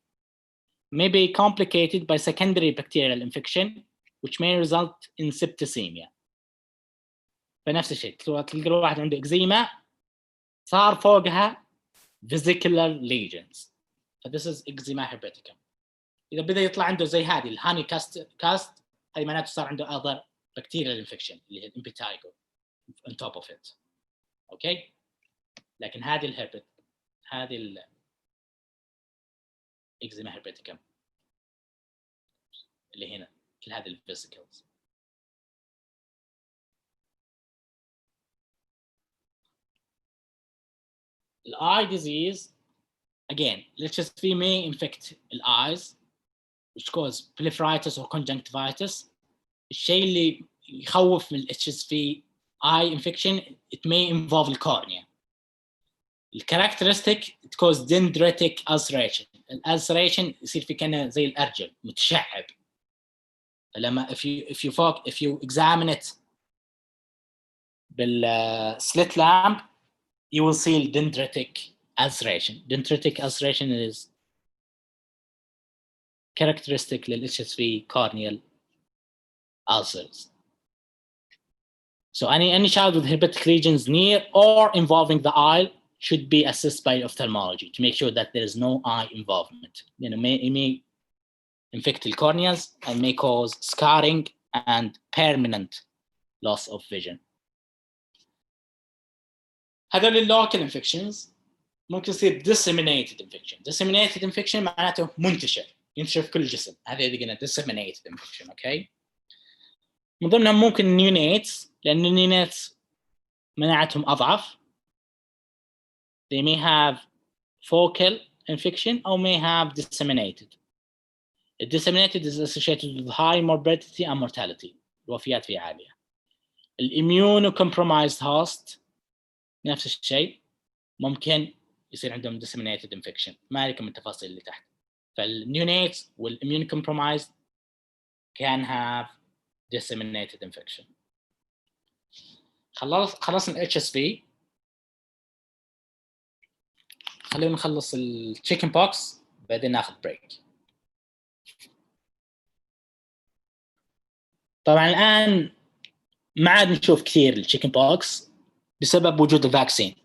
May be complicated by secondary bacterial infection which may result in septicemia. فنفس الشيء تلقى الواحد عنده eczema صار فوقها vesicular lesions. So this is eczema herpeticum. إذا بدأ يطلع عنده زي هذه الهاني كاست هذه معناته صار عنده other bacterial infection اللي هي impetigo on top of it. Okay. لكن هذه الهربت هذه eczema herpeticum اللي هنا كل هذه الفيسيكلز. Eye disease again HSV may infect the eyes which cause blepharitis or conjunctivitis. الشيء اللي يخوف من HSV eye infection it may involve the cornea. The characteristic it causes dendritic ulceration. الulceration يصير في كأنه زي الأرجل متشعب. لما if you examine it بالslit lamp you will see dendritic ulceration. Dendritic ulceration is characteristic لل HSV corneal ulcers. So any child with herpetic lesions near or involving the eye should be assessed by ophthalmology to make sure that there is no eye involvement. It may infect the corneas and may cause scarring and permanent loss of vision. هذول اللوكال infections ممكن يصير disseminated infection. Disseminated infection معناته منتشر ينتشر في كل الجسم. هذا اللي قلنا disseminated infection. Okay. من ضمنهم ممكن neonates لأن neonates مناعتهم أضعف. They may have focal infection or may have disseminated. Disseminated is associated with high morbidity and mortality. الوفيات فيه عالية. Immunocompromised host نفس الشيء ممكن يصير عندهم disseminated infection. ما عليكم من التفاصيل اللي تحت. فالneonates والimmunocompromised can have disseminated infection. خلصنا HSV. خلينا نخلص التشيكن بوكس بعدين ناخذ بريك. طبعا الآن ما عاد نشوف كثير التشيكن بوكس بسبب وجود الفاكسين.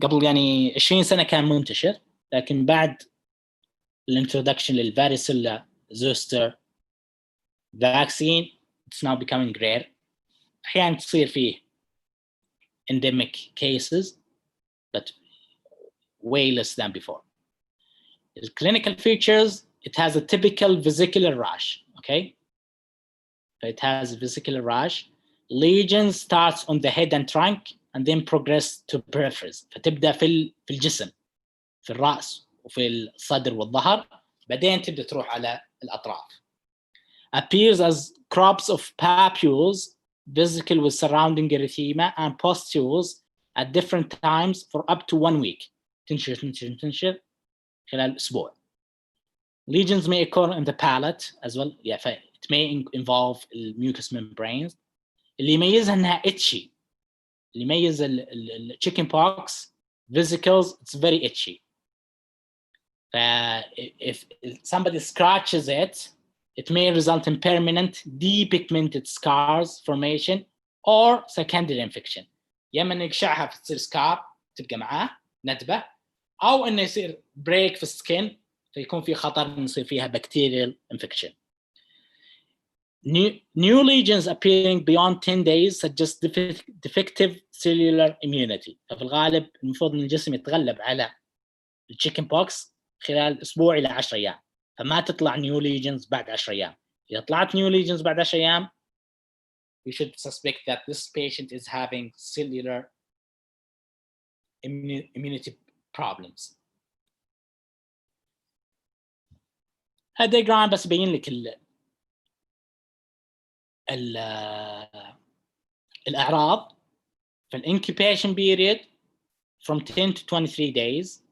قبل يعني 20 سنة كان منتشر لكن بعد الانترودكشن للفاريسيلا زوستر vaccine it's now becoming rare. أحيانا تصير فيه endemic cases but way less than before. The clinical features it has a typical vesicular rash. Okay, it has a vesicular rash. Lesion starts on the head and trunk and then progress to peripheries. فتبدأ في الجسم في الرأس وفي الصدر والظهر بعدين تبدأ تروح على الأطراف. Appears as crops of papules, vesicle with surrounding erythema and pustules at different times for up to 1 week. تنشر خلال أسبوع. Lesions may occur in the palate as well. Yeah, it may involve mucous membranes. اللي يميزها انها itchy اللي يميز الchicken pox vesicles, it's very itchy. If somebody scratches it, it may result in permanent depigmented scars formation or secondary infection. يا اما انه يقشعها فتصير سكار تبقى معاه ندبه، او انه يصير بريك في السكين فيكون في خطر انه يصير فيها bacterial infection. New lesions appearing beyond 10 days suggest defective cellular immunity. ففي الغالب المفروض ان الجسم يتغلب على الchicken pox خلال اسبوع الى 10 ايام، فما تطلع new lesions بعد 10 ايام. اذا طلعت new lesions بعد 10 ايام we should suspect that this patient is having cellular immunity problems. هذا diagram بس يبين لك الأعراض في incubation period from 10 to 23 days,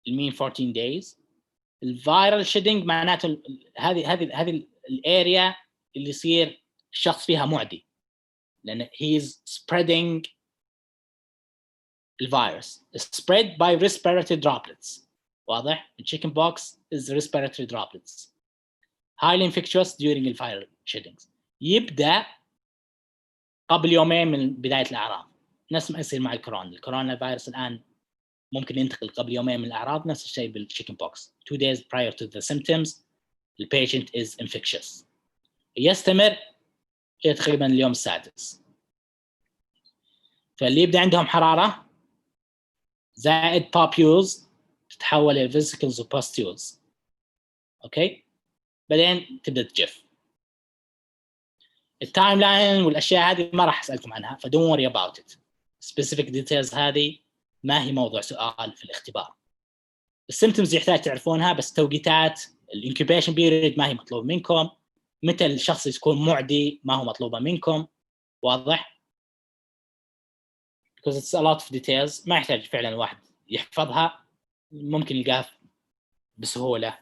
mean 14 days. الفيرال shedding معناته هذه الاريا اللي يصير الشخص فيها معدي، لأن he is spreading الفيروس spread by respiratory droplets. واضح؟ chicken pox is respiratory droplets highly infectious during the viral sheddings. يبدأ قبل يومين من بداية الأعراض، نفس ما يصير مع الكورونا فيروس الآن ممكن ينتقل قبل يومين من الأعراض، نفس الشيء بالchicken pox. 2 days prior to the symptoms the patient is infectious. يستمر إلى تقريبا اليوم السادس. فاللي يبدأ عندهم حرارة زائد papules تتحول إلى vesicles و pustules. أوكي؟ بعدين تبدأ تجف. التايم لاين والأشياء هذه ما راح أسألكم عنها، فدون worry about it. specific details هذه ما هي موضوع سؤال في الاختبار. السيمتومز يحتاج تعرفونها، بس توقيتات الانكيوبيشن بيريد ما هي مطلوب منكم، متى الشخص يكون معدي ما هو مطلوبة منكم. واضح؟ because it's a lot of details ما يحتاج فعلا الواحد يحفظها، ممكن يلقاها بسهولة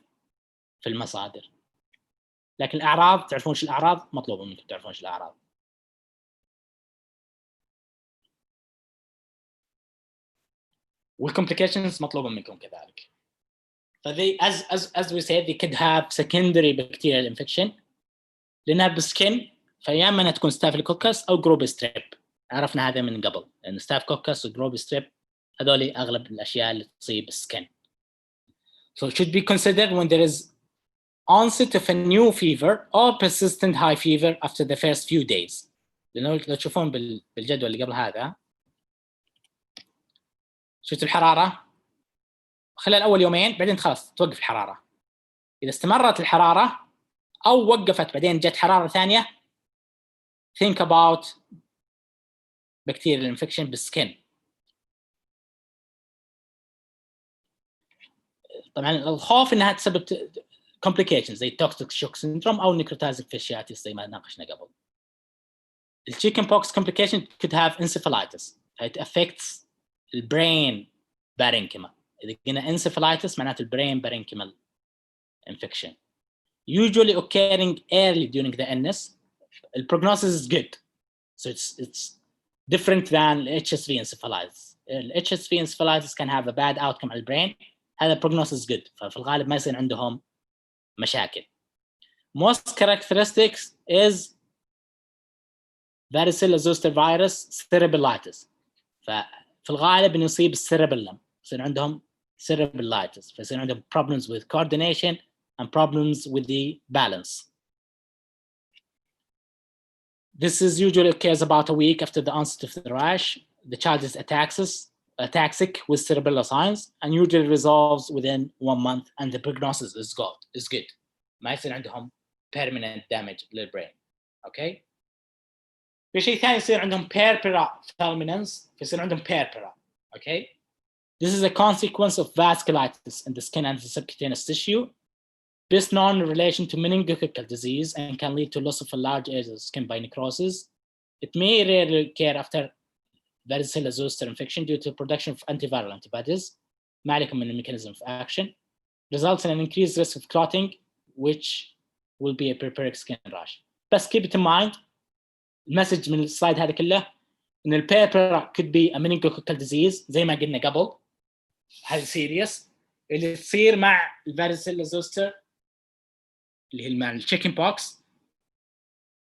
في المصادر. لكن الأعراض تعرفون شو الأعراض، مطلوب منكم تعرفون شو الأعراض. والcomplications مطلوبة منكم كذلك. فذي as we said they could have secondary bacterial infection لأنها بالسكن، فيا إما تكون ستافيلوكوكس أو جروب ستريب. عرفنا هذا من قبل، لأن ستافيلوكوكس وجروب ستريب هذول أغلب الأشياء اللي تصيب السكن. So it should be considered when there is onset of a new fever or persistent high fever after the first few days. لأنه لو تشوفون بالجدول اللي قبل هذا شفت الحرارة خلال أول يومين، بعدين خلاص توقف الحرارة. إذا استمرت الحرارة أو وقفت بعدين جت حرارة ثانية think about bacterial infection بالسكن. طبعا الخوف إنها تسبب complications زي toxic shock syndrome أو necrotizing fasciitis زي ما ناقشنا قبل. chicken pox complication could have encephalitis. It affects the brain parenchyma. إذا قلنا encephalitis معناته brain parenchymal infection. Usually occurring early during the illness. The prognosis is good. So it's different than HSV encephalitis. HSV encephalitis can have a bad outcome على البرين. هذا prognosis is good. ففي الغالب ما يصير عندهم مشاكل. Most characteristics is varicella zoster virus cerebralitis. ففي الغالب إنه يصيب السيربلم، يصير عندهم cerebralitis، فيصير عندهم problems with coordination and problems with the balance. This is usually occurs about a week after the onset of the rash. The child is ataxic with cerebellar signs and usually resolves within 1 month, and the prognosis is good. ما يصير عندهم permanent damage للbrain. Okay. في شيء ثاني يصير عندهم purpura fulminans، فيصير عندهم purpura. Okay. This is a consequence of vasculitis in the skin and the subcutaneous tissue, best known in relation to meningococcal disease and can lead to loss of a large area of skin by necrosis. It may rarely occur after varicella zoster infection due to production of antiviral antibodies. ما عليكم من the mechanism of action. Results in an increased risk of clotting, which will be a purpuric skin rash. But keep it in mind, المسج من السلايد هذا كله ان البيبر could be a meningococcal disease زي ما قلنا قبل، هذا سيريس اللي تصير مع الفاريسيلا زوستر اللي هي مع التشيكن بوكس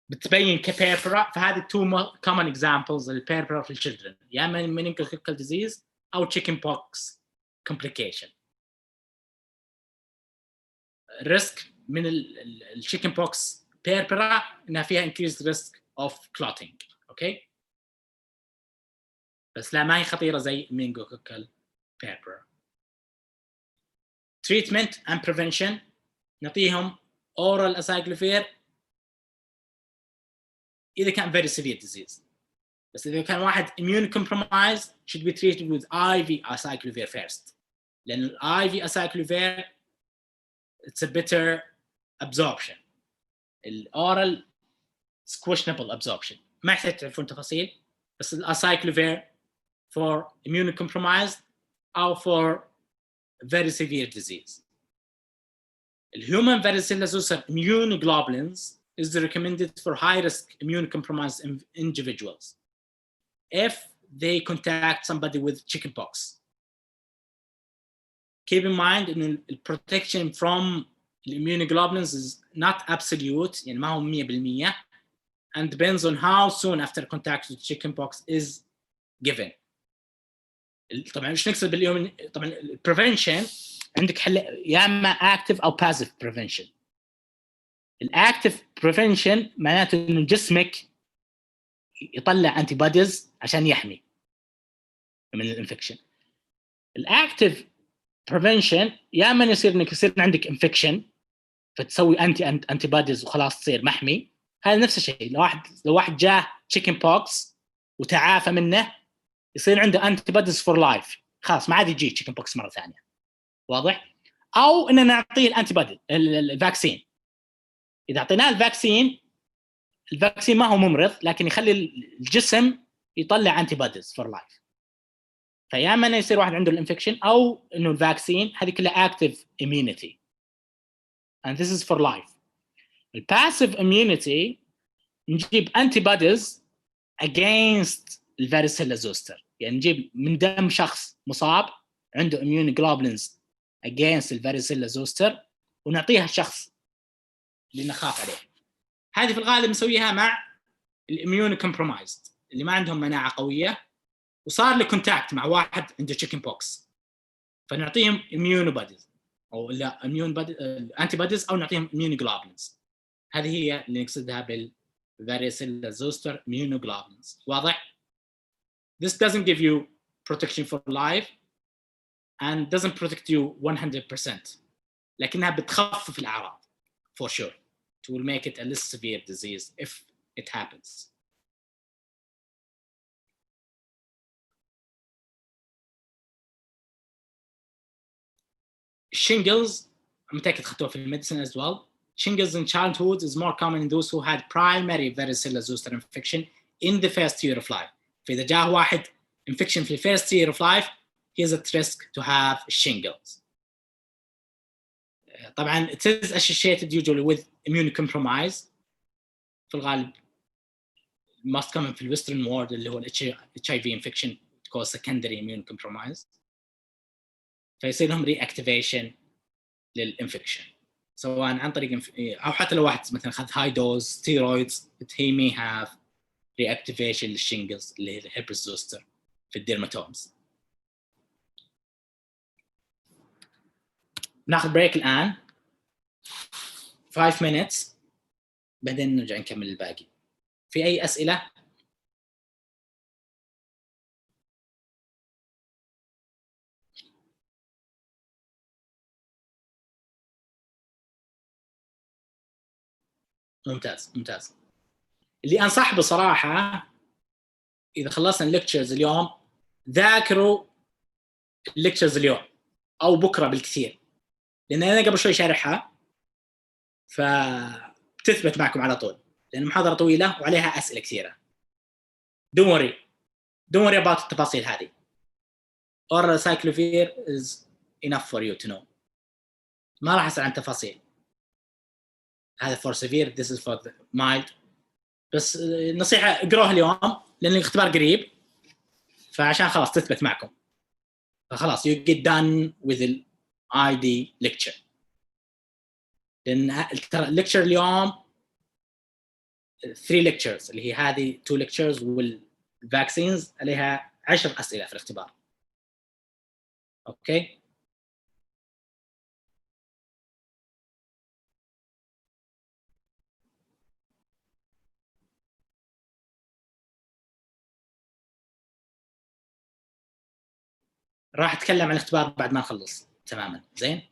بتبين كبيبرا. فهذه two common examples للبيبرا في الchildren، يا اما meningococcal disease او chicken pox complication. الريسك من التشيكن بوكس بيربرا انها فيها increased risk of clotting. اوكي، بس لا ما هي خطيره زي meningococcal بيربرا. treatment and prevention نعطيهم oral acyclovir اذا كان very severe disease، بس اذا كان واحد immune compromised should be treated with IV acyclovir first، لان ال IV acyclovir it's a better absorption. الاورال questionable absorption. ما يحتاج تعرفون تفاصيل، بس الاسايكلوفير for immunocompromised او for very severe disease. الhuman varicella zoster immunoglobulins is recommended for high risk immunocompromised individuals if they contact somebody with chickenpox. Keep in mind that the protection from the immunoglobulins is not absolute، يعني ما هو 100%، and depends on how soon after contact with chickenpox is given. طبعا ايش نقصد باليوم؟ طبعا prevention عندك حل يا اما active او passive prevention. الاكتيف prevention معناته انه جسمك يطلع انتي بوديز عشان يحمي من الانفكشن. الاكتيف prevention يا اما يصير انك يصير عندك انفكشن فتسوي انتي بوديز وخلاص تصير محمي. هذا نفس الشيء، لو واحد جاه تشيكن بوكس وتعافى منه يصير عنده انتي بوديز فور لايف، خلاص ما عاد يجي تشيكن بوكس مره ثانيه. واضح؟ او اننا نعطيه الانتي بودي الفاكسين. اذا اعطيناه الفاكسين ما هو ممرض، لكن يخلي الجسم يطلع انتي بوديز فور لايف. فيا اما يصير واحد عنده الانفكشن او انه الفاكسين، هذه كلها اكتيف immunity and this is for life. الباسيف immunity نجيب انتي بوديز against الفاريسيلا زوستر، يعني نجيب من دم شخص مصاب عنده immune globulins against الفاريسيلا زوستر ونعطيها الشخص اللي نخاف عليه. هذه في الغالب نسويها مع الاميون كومبرومايزد اللي ما عندهم مناعه قويه وصار له كونتاكت مع واحد عنده تشيكن بوكس، فنعطيهم اميون بوديز او لا اميون انتي بوديز او نعطيهم اميون جلوبولينز. هذه هي اللي نقصدها بالفاريسيلا زوستر اميون جلوبولينز. واضح؟ This doesn't give you protection for life and doesn't protect you 100%، لكنها بتخفف الأعراض for sure. It will make it a less severe disease if it happens. Shingles I'm متأكد خدتوها في الميديسن as well. Shingles in childhood is more common in those who had primary varicella zoster infection in the first year of life. فإذا جاء واحد infection في first year of life, he is at risk to have shingles. طبعا it is associated usually with immunocompromise. في الغالب most common في الويسترن world اللي هو HIV infection cause secondary immune compromise. فيصير لهم reactivation للinfection سواء عن طريق أو حتى لو واحد مثلا أخذ high dose steroids he may have reactivation للشينجلز اللي هي الهيربس زوستر في الديرماتومز. ناخذ بريك الآن 5 minutes بعدين نرجع نكمل الباقي. في أي أسئلة؟ ممتاز. اللي أنصح بصراحة إذا خلصنا الليكتشرز اليوم ذاكروا الليكتشرز اليوم أو بكرة بالكثير، لأن أنا قبل شوي شارحها فتثبت معكم على طول، لأن المحاضرة طويلة وعليها أسئلة كثيرة. Don't worry about التفاصيل هذه. Oral acyclovir is enough for you to know. ما راح أسأل عن تفاصيل. هذا for severe, this is for mild. بس نصيحة اقروها اليوم لان الاختبار قريب، فعشان خلاص تثبت معكم، فخلاص you get done with the ID lecture. لان ترى الليكتشر اليوم 3 lectures اللي هي هذه 2 lectures والفاكسينز عليها 10 اسئله في الاختبار. اوكي راح اتكلم عن الاختبار بعد ما نخلص تماما. زين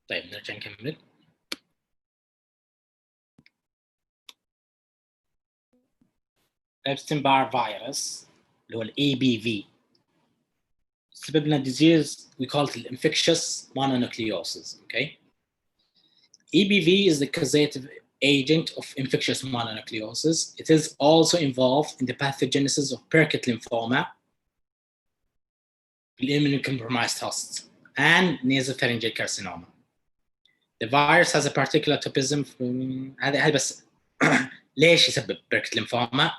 طيب نرجع نكمل. Epstein Barr virus اللي هو ال EBV سبب لنا disease we call it infectious mononucleosis. Okay, EBV is the causative agent of infectious mononucleosis. It is also involved in the pathogenesis of Burkitt lymphoma, immunocompromised hosts, and nasopharyngeal carcinoma. The virus has a particular topism. هذا بس ليش يسبب Burkitt lymphoma؟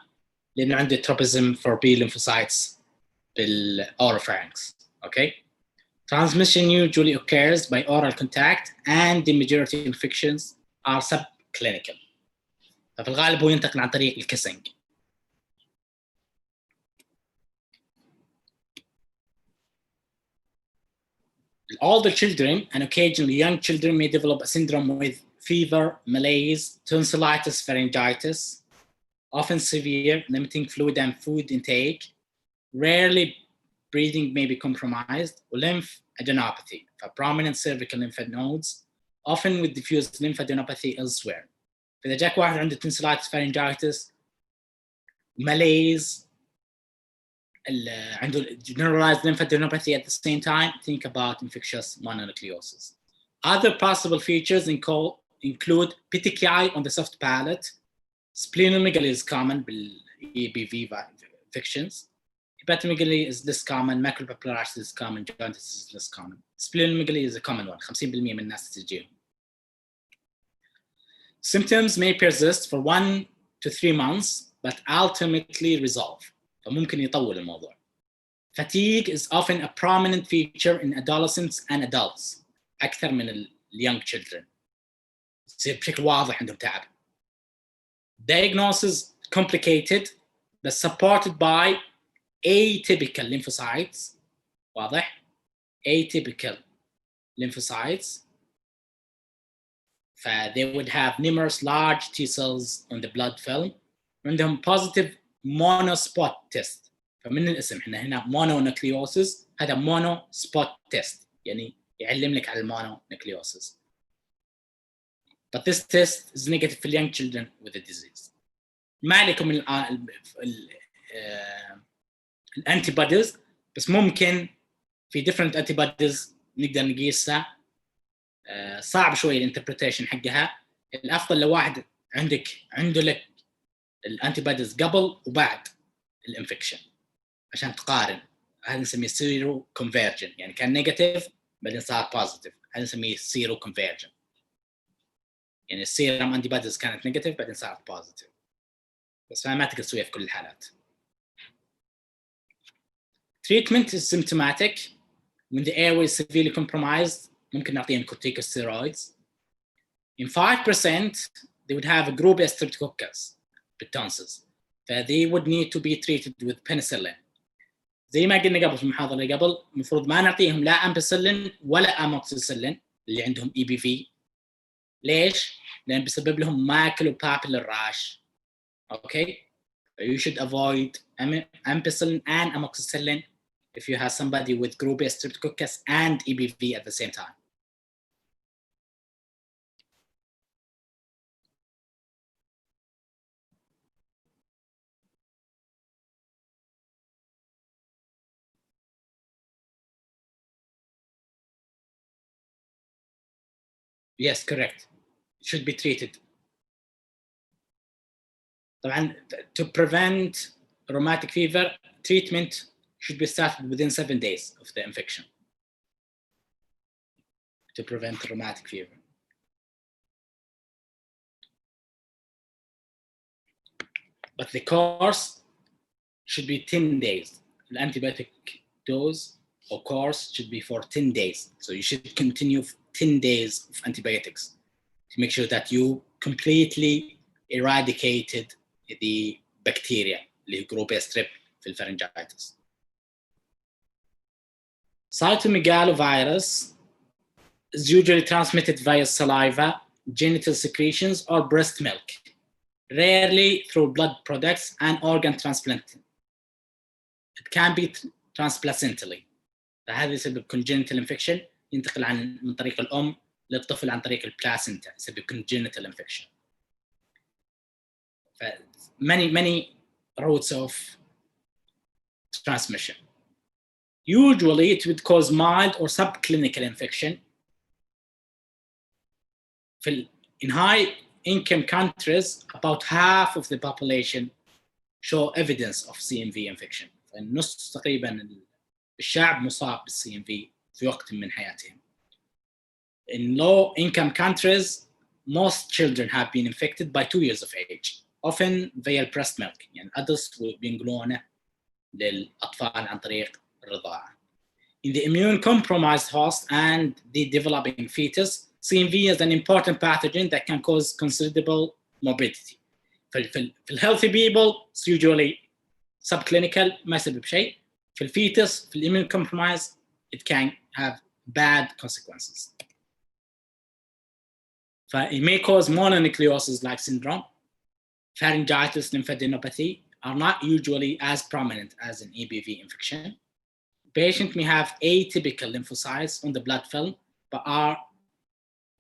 لأنه عنده tropism for B lymphocytes بالoropharynx. Okay. Transmission usually occurs by oral contact, and the majority of infections are subclinical. ففي الغالب هو ينتقل عن طريق الكسنج. Older children and occasionally young children may develop a syndrome with fever, malaise, tonsillitis, pharyngitis, often severe, limiting fluid and food intake. Rarely, breathing may be compromised, or lymphadenopathy, for prominent cervical lymph nodes, often with diffuse lymphadenopathy elsewhere. فإذا جاك واحد عنده tonsillitis, pharyngitis, malaise, عنده generalized lymphadenopathy at the same time, think about infectious mononucleosis. Other possible features include petechiae on the soft palate. Splenomegaly is common bil-EBV infections. Hepatomegaly is less common, macropapillaritis is common, jaundice is less common. Splenomegaly is a common one, 50% من الناس تجيهم. Symptoms may persist for 1 to 3 months, but ultimately resolve. فممكن يطول الموضوع. Fatigue is often a prominent feature in adolescents and adults, أكثر من young children. يصير بشكل واضح عندهم تعب. Diagnosis complicated, but supported by atypical lymphocytes. واضح؟ Atypical lymphocytes. They would have numerous large T cells on the blood film. عندهم positive monospot test. فمن الاسم احنا هنا mononucleosis، هذا monospot test، يعني يعلم لك على mononucleosis. But this test is negative for young children with the disease. ما عليكم الانتيبوديز، بس ممكن في different antibodies نقدر نقيسها. صعب شوي الانتربريتيشن حقها. الافضل لو واحد عنده لك الانتيبوديز قبل وبعد الانفكشن عشان تقارن. هذا نسميه سيرو كونفيرجن، يعني كان نيجاتيف بعدين صار بوزيتيف، هذا نسميه سيرو كونفيرجن. يعني السيرم انتيبوديز كانت نيجاتيف بعدين صارت بوزيتيف، بس ما تقدر تسويها في كل الحالات. Treatment is symptomatic. When the airway is severely compromised, ممكن نعطيهم corticosteroids. In 5%, they would have a group of streptococcus بالtonsils. They would need to be treated with penicillin. زي ما قلنا قبل في المحاضرة اللي قبل، المفروض ما نعطيهم لا أمبيسيلين ولا أموكسيسيلين اللي عندهم EBV. ليش؟ لأن بيسبب لهم maculopapular rash. Okay? You should avoid ampicillin and amoxicillin if you have somebody with group A streptococcus and EBV at the same time. Yes, correct. It should be treated. طبعا to prevent rheumatic fever, treatment should be started within 7 days of the infection to prevent rheumatic fever. But the course should be 10 days. The antibiotic dose or course should be for 10 days. So you should continue 10 days of antibiotics to make sure that you completely eradicated the bacteria اللي هي group A strep في الفارنجيتس. Cytomegalovirus is usually transmitted via saliva, genital secretions, or breast milk, rarely through blood products and organ transplant. It can be transplacentally. فهذا يسبب congenital infection ينتقل من طريق الأم للطفل عن طريق البلاسنتا يسبب congenital infection. many routes of transmission. Usually it would cause mild or subclinical infection. In high income countries, about half of the population show evidence of CMV infection. النص تقريبا الشعب مصاب بالCMV في وقت من حياتهم. In low income countries, most children have been infected by 2 years of age, often via breast milk. يعني adults بينقلونه للأطفال عن طريق الرضاعة. In the immune compromised host and the developing fetus, CMV is an important pathogen that can cause considerable morbidity. في healthy people, it's usually subclinical, ما يسبب شيء. في fetus, في immune compromised, it can have bad consequences. It may cause mononucleosis-like syndrome. Pharyngitis, lymphadenopathy are not usually as prominent as an EBV infection. Patient may have atypical lymphocytes on the blood film, but are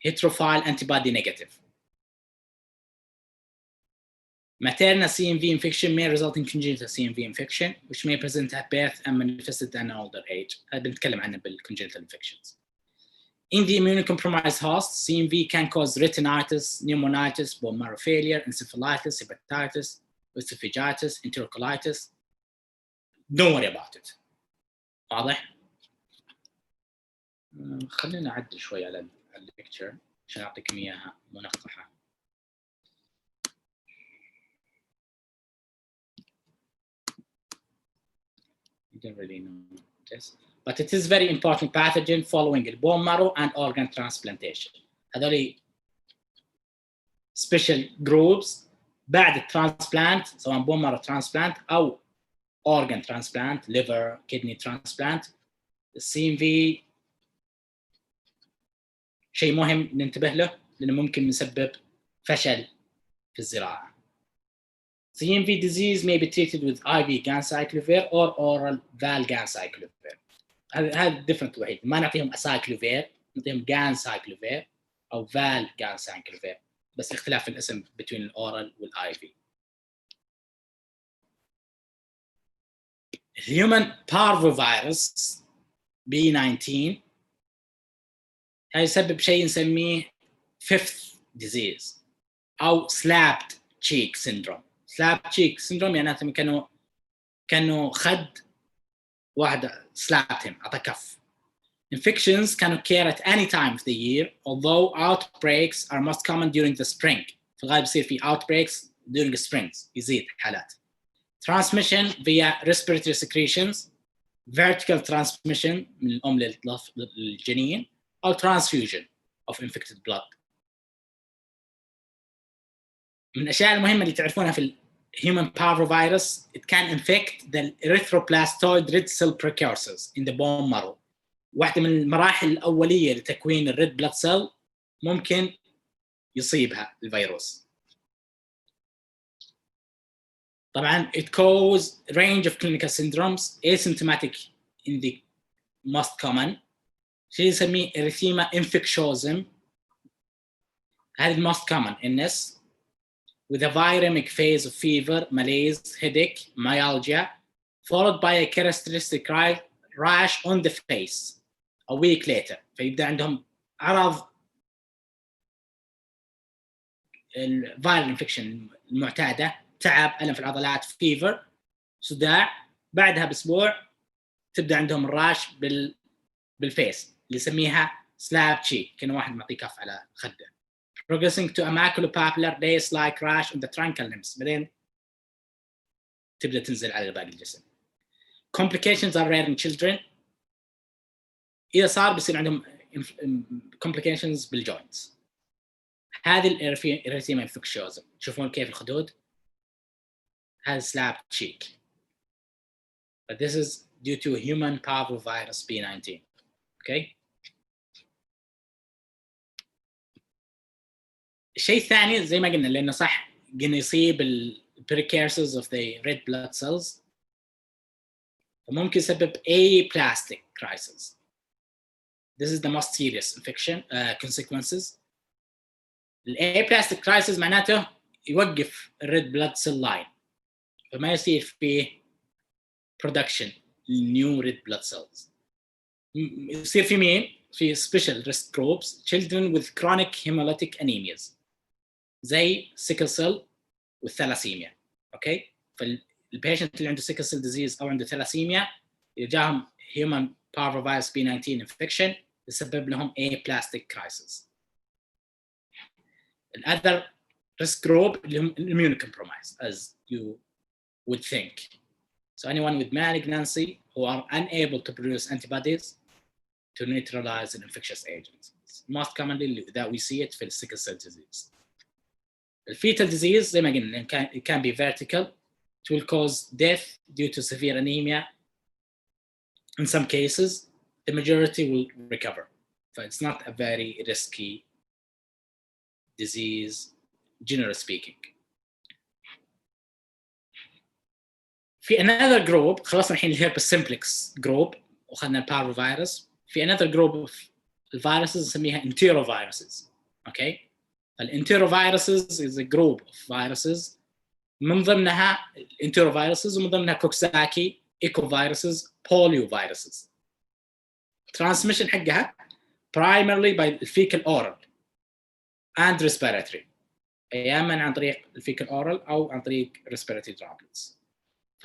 heterophile antibody negative. Maternal CMV infection may result in congenital CMV infection, which may present at birth and manifested at an older age. هذا بنتكلم عنه بالcongenital infections. In the immunocompromised host, CMV can cause retinitis, pneumonitis, bone marrow failure, encephalitis, hepatitis, esophagitis, enterocolitis. Don't worry about it. واضح؟ خلينا نعدل شوي على الليكتشر عشان أعطيكم إياها منقحة. You don't really know this. But it is very important pathogen following the bone marrow and organ transplantation. هذول special groups بعد الترانسبلانت سواء bone marrow transplant أو organ transplant, liver, kidney transplant. الCMV شيء مهم ننتبه له لأنه ممكن يسبب فشل في الزراعة. CMV disease may be treated with IV ganciclovir or oral valganciclovir. هذا different وحيد. ما نعطيهم acyclovir، نعطيهم ganciclovir أو valganciclovir. بس اختلاف الاسم between الأورال والIV. Human parvovirus B19 هيسبب شيء نسميه fifth disease أو slapped cheek syndrome. slapped cheek syndrome يعني كانوا خد واحدة slapped him أعطى كف. Infections can occur at any time of the year, although outbreaks are most common during the spring. في الغالب يصير في outbreaks during the springs يزيد حالات. Transmission via respiratory secretions, vertical transmission من الأم للجنين أو transfusion of infected blood. من الأشياء المهمة اللي تعرفونها في human parvovirus, it can infect the erythroplastoid red cell precursors in the bone marrow. واحدة من المراحل الأولية لتكوين الريد بلاد سيل ممكن يصيبها الفيروس. طبعاً it causes a range of clinical syndromes, asymptomatic in the most common. شيء يسميه erythema infectiosum. هذا most common illness with a viremic phase of fever, malaise, headache, myalgia, followed by a characteristic rash on the face a week later. فيبدأ عندهم أعراض الفيرال انفكشن المعتادة، تعب، ألم في العضلات، فيفر، صداع. بعدها بأسبوع تبدأ عندهم الراش بالفيس اللي يسميها slap cheek، كأنه واحد معطيه كف على خده. Progressing to a maculopapular lace-like rash on the truncal limbs. بعدين تبدأ تنزل على باقي الجسم. Complications are rare in children. إذا صار بيصير عندهم complications بالجوينتس. هذه الإريثيما انفكشوزم. تشوفون كيف الخدود؟ هذا slap cheek. But this is due to human parvovirus B19. Okay. الشيء الثاني زي ما قلنا لأنه صح قلنا يصيب precursors of the red blood cells وممكن يسبب aplastic crisis. This is the most serious infection consequences. الaplastic crisis معناته يوقف الريد بلاد سيل لاين، فما يصير فيه production new red blood cells. يصير في مين؟ في special risk groups children with chronic hemolytic anemias زي sickle cell والثلاسيميا. اوكي، فالبيشنت اللي عنده sickle cell disease او عنده ثلاسيميا يجاهم human parvovirus B19 infection يسبب لهم aplastic crisis. other risk group اللي هم immunocompromised as you would think. So anyone with malignancy who are unable to produce antibodies to neutralize an infectious agent. Most commonly that we see it في sickle cell disease. The fetal disease زي ما قلنا it can be vertical. It will cause death due to severe anemia. In some cases, the majority will recover. So it's not a very risky disease, generally speaking. في another group خلصنا الحين الهيربس سمبلكس جروب وخدنا الباروفيروس. في another group of viruses نسميها enteroviruses. Okay, الانتيروفيروسز is a group of viruses من ضمنها enteroviruses ومن ضمنها كوكساكي ecoviruses polioviruses. transmission حقها primarily by the fecal oral and respiratory، اياما عن طريق الفيكال oral او عن طريق respiratory droplets.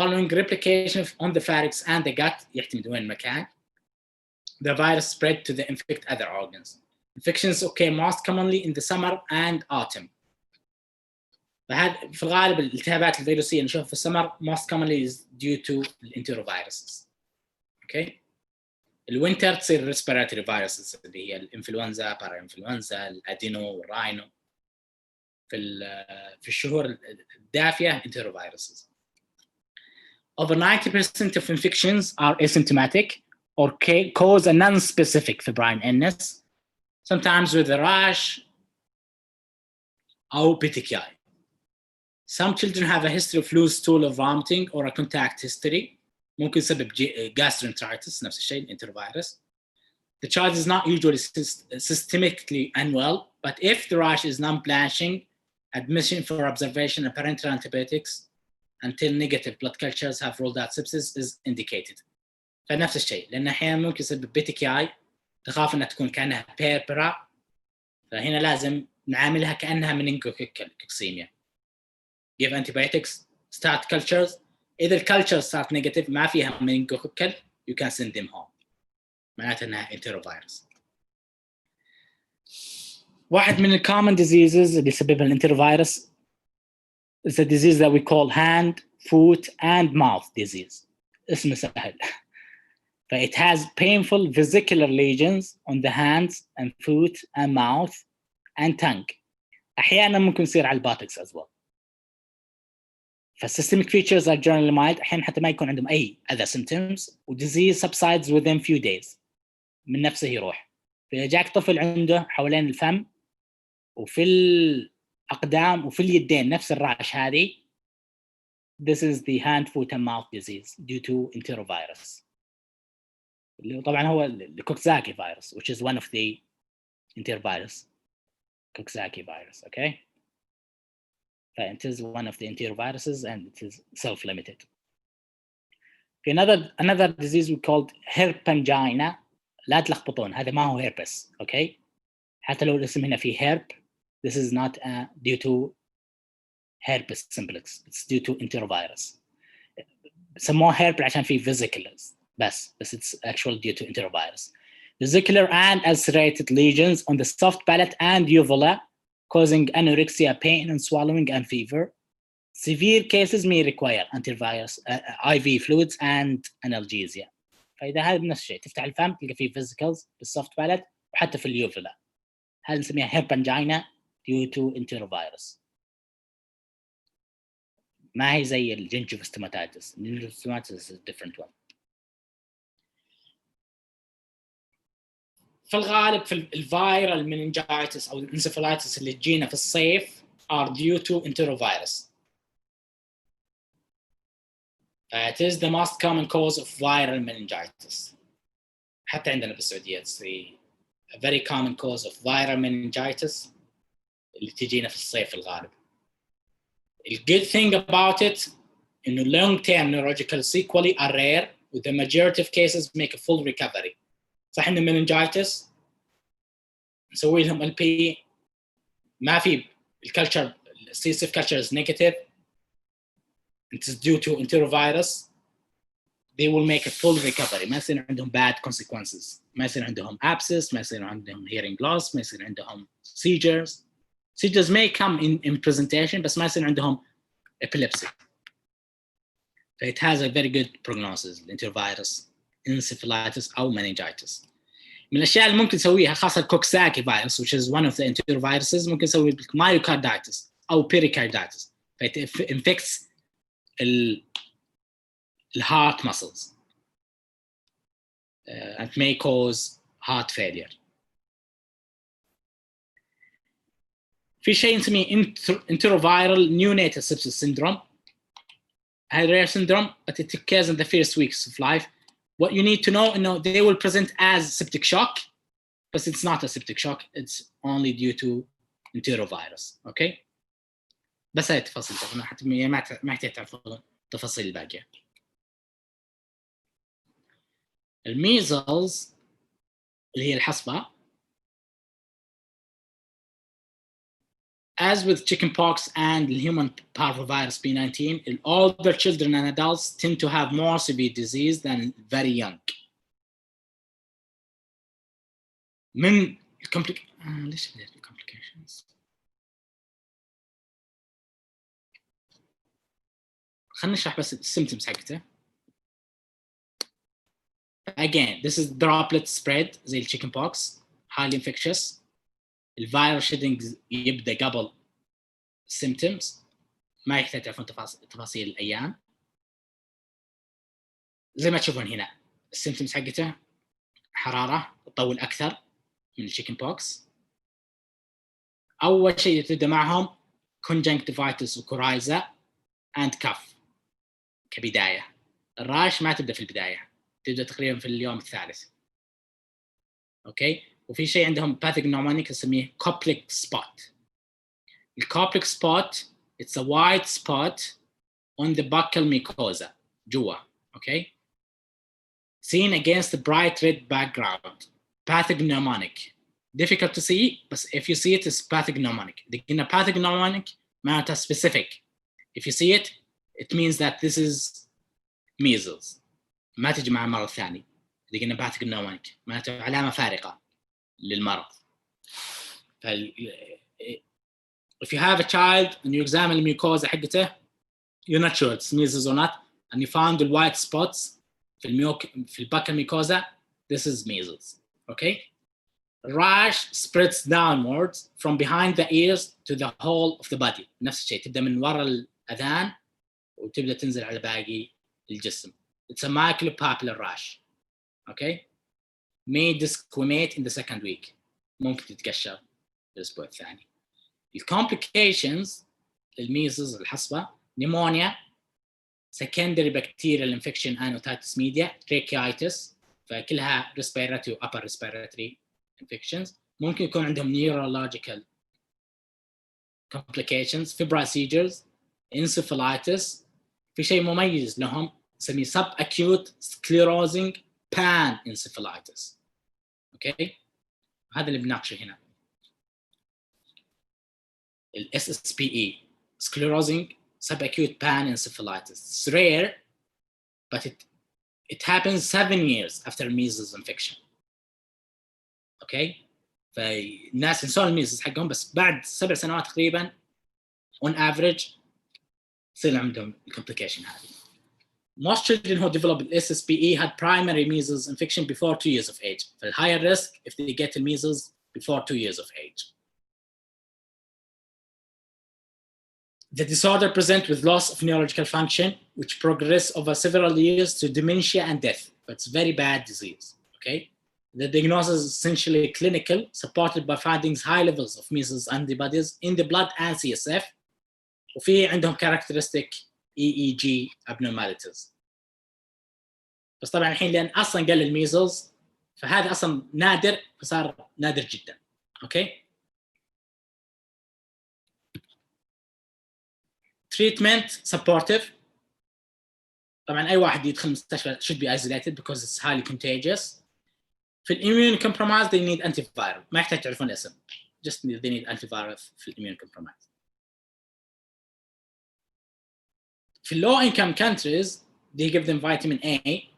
Following replication on the pharynx and the gut يعتمد وين المكان. The virus spread to the infect other organs. Infections occur most commonly in the summer and autumn. فهذا في الغالب الالتهابات الفيروسية نشوفها في السمر most commonly is due to enteroviruses. Okay. الوينتر تصير respiratory viruses اللي هي الانفلونزا، بارانفلونزا، الادينو والراينو. في الشهور الدافية enteroviruses. Over 90% of infections are asymptomatic or cause a non-specific febrile illness, sometimes with a rash or petechiae. Some children have a history of loose stool or vomiting or a contact history. ممكن يسبب gastroenteritis نفس الشيء enterovirus. The child is not usually systemically unwell, but if the rash is non-blanching, admission for observation and parenteral antibiotics until negative blood cultures have ruled out sepsis is indicated. فنفس الشيء، لأن أحيانا ممكن يسبب بيتيكياي تخاف أنها تكون كأنها بيربرا، فهنا لازم نعاملها كأنها meningococcal. Give antibiotics, start cultures. إذا الcultures start negative ما فيها meningococcal, you can send them home. معناتها أنها enterovirus. واحد من common diseases اللي يسببها الانتروفيروس is a disease that we call hand, foot, and mouth disease. اسمه سهل. It has painful vesicular lesions on the hands and foot and mouth and tongue. أحيانا ممكن يصير على الباتكس as well. Systemic features are generally mild. أحيانا حتى ما يكون عندهم أي other symptoms. disease subsides within few days. من نفسه يروح. فإذا جاك طفل عنده حوالين الفم وفي الأقدام وفي اليدين نفس الرعش هذه، this is the hand, foot and mouth disease due to enterovirus. اللي طبعا هو الكوكساكي virus, which is one of the enterovirus. Coxsackie virus, okay? It is one of the enteroviruses and it is self-limited. Another disease we called herpangina. لا تلخبطون، هذا ما هو herpes, okay? حتى لو الاسم هنا فيه herp, this is not due to herpes simplex. It's due to enterovirus. سموه herp عشان فيه vesicles بس it's actually due to enterovirus. Vesicular and ulcerated lesions on the soft palate and uvula causing anorexia, pain and swallowing and fever. Severe cases may require antivirus, IV fluids and analgesia. فإذا هذا نفس الشيء تفتح الفم تلقى فيه vesicles بالsoft palate وحتى في اليوفلا. هذا نسميها herpangina due to enterovirus. ما هي زي الجنجيفال stomatitis. Gingival stomatitis is a different one. في الغالب في الفيرال meningitis أو الانسفالايتس اللي تجينا في الصيف are due to enterovirus. It is the most common cause of viral meningitis. حتى عندنا بالسعودية it's the a very common cause of viral meningitis اللي تجينا في الصيف في الغالب. The good thing about it إنه long-term neurological sequelae are rare, with the majority of cases make a full recovery. صح إن meningitis نسوي لهم LP ما في الculture CSF culture is negative. It is due to enterovirus. They will make a full recovery. ما يصير عندهم bad consequences. ما يصير عندهم abscess. ما يصير عندهم hearing loss. ما يصير عندهم seizures. Seizures may come in presentation, بس ما يصير عندهم epilepsy. So it has a very good prognosis. Enterovirus, encephalitis أو meningitis. من الأشياء اللي ممكن نسويها خاصة الكوكساكي virus, which is one of the enteroviruses, ممكن نسوي myocarditis أو pericarditis. It infects the heart muscles and may cause heart failure. في شيء نسميه enteroviral neonatal sepsis syndrome. A rare syndrome, but it occurs in the first weeks of life. What you need to know, they will present as septic shock, but it's not a septic shock. It's only due to enterovirus. Okay? بس هاي التفاصيل طبعا حتى ما يحتاج تعرفون التفاصيل الباقية. الميزلز اللي هي الحصبة, as with chickenpox and human parvovirus B19, older children and adults tend to have more severe disease than very young. من ليش complications؟ خلينا نشرح بس السيمتومز حقته. Again, this is droplet spread زي الchickenpox, highly infectious. الفيروس shedding يبدأ قبل symptoms, ما يحتاج تعرفون تفاصيل الأيام. زي ما تشوفون هنا السيمتومز حقته حرارة تطول أكثر من الchickenpox. أول شيء تبدأ معهم conjunctivitis وكورايزا and cough كبداية. الراش ما تبدأ في البداية, تبدأ تقريبا في اليوم الثالث. أوكي, وفي شيء عندهم pathognomonic نسميه Koplik spot. The Koplik spot, it's a white spot on the buccal mucosa جوا. Okay, seen against the bright red background. Pathognomonic, difficult to see, but if you see it, it's pathognomonic. The pathognomonic معناتها specific. If you see it, it means that this is measles. ما تجي مع المرض الثاني. لقينا pathognomonic معناته علامة فارقة للمرض. If you have a child and you examine the mucosa حقته, you're not sure it's measles or not, and you found the white spots في البكال mucosa, this is measles. Okay? Rash spreads downwards from behind the ears to the whole of the body. نفس الشيء, تبدأ من وراء الأذان وتبدأ تنزل على باقي الجسم. It's a micropapular rash. Okay? May disquimate in the second week. ممكن تتقشر الأسبوع الثاني. الcomplications الميزلز الحصبة, pneumonia, secondary bacterial infection and otitis media, tracheitis, فكلها respiratory و upper respiratory infections. ممكن يكون عندهم neurological complications, febrile seizures, encephalitis. في شيء مميز لهم نسميه subacute sclerosing panencephalitis. اوكي, هذا اللي بنناقشه هنا. ال SSPE, sclerosing subacute panencephalitis. It's rare, but it happens 7 years after measles infection. Okay, فالناس ينسون الميزلز حقهم, بس بعد 7 سنوات تقريبا on average يصير عندهم complication هذه. Most children who develop SSPE had primary measles infection before 2 years of age. For higher risk if they get the measles before 2 years of age. The disorder presents with loss of neurological function, which progress over several years to dementia and death. But it's a very bad disease. Okay, the diagnosis is essentially clinical, supported by findings high levels of measles antibodies in the blood and CSF. وفي عندهم characteristic EEG abnormalities. بس طبعا الحين لأن أصلاً قل الميزلز فهذا اصلا نادر، فصار نادر جدا. اوكي. treatment supportive. طبعا اي واحد يدخل المستشفى should be isolated because it's highly contagious. في الاميون compromised they need antiviral. ما يحتاج تعرفون الاسم. just they need antiviral في الاميون compromised. في low income countries they give them vitamin A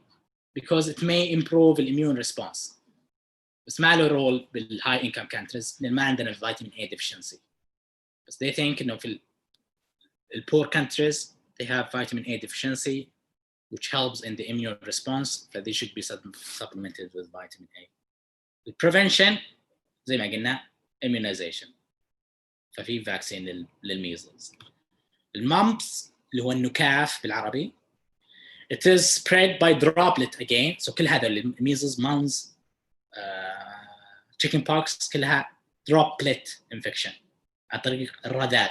because it may improve the immune response. بس ما له رول بالhigh income countries لأن ما عندنا vitamin A deficiency. بس they think إنه في poor countries they have vitamin A deficiency which helps in the immune response, that they should be supplemented with vitamin A. The prevention زي ما قلنا immunization. ففي vaccine للميزلز. الممبس اللي هو النكاف بالعربي. It is spread by droplet again. So كل هذا الميزلز mumps chicken pox كلها droplet infection عن طريق الرذاذ.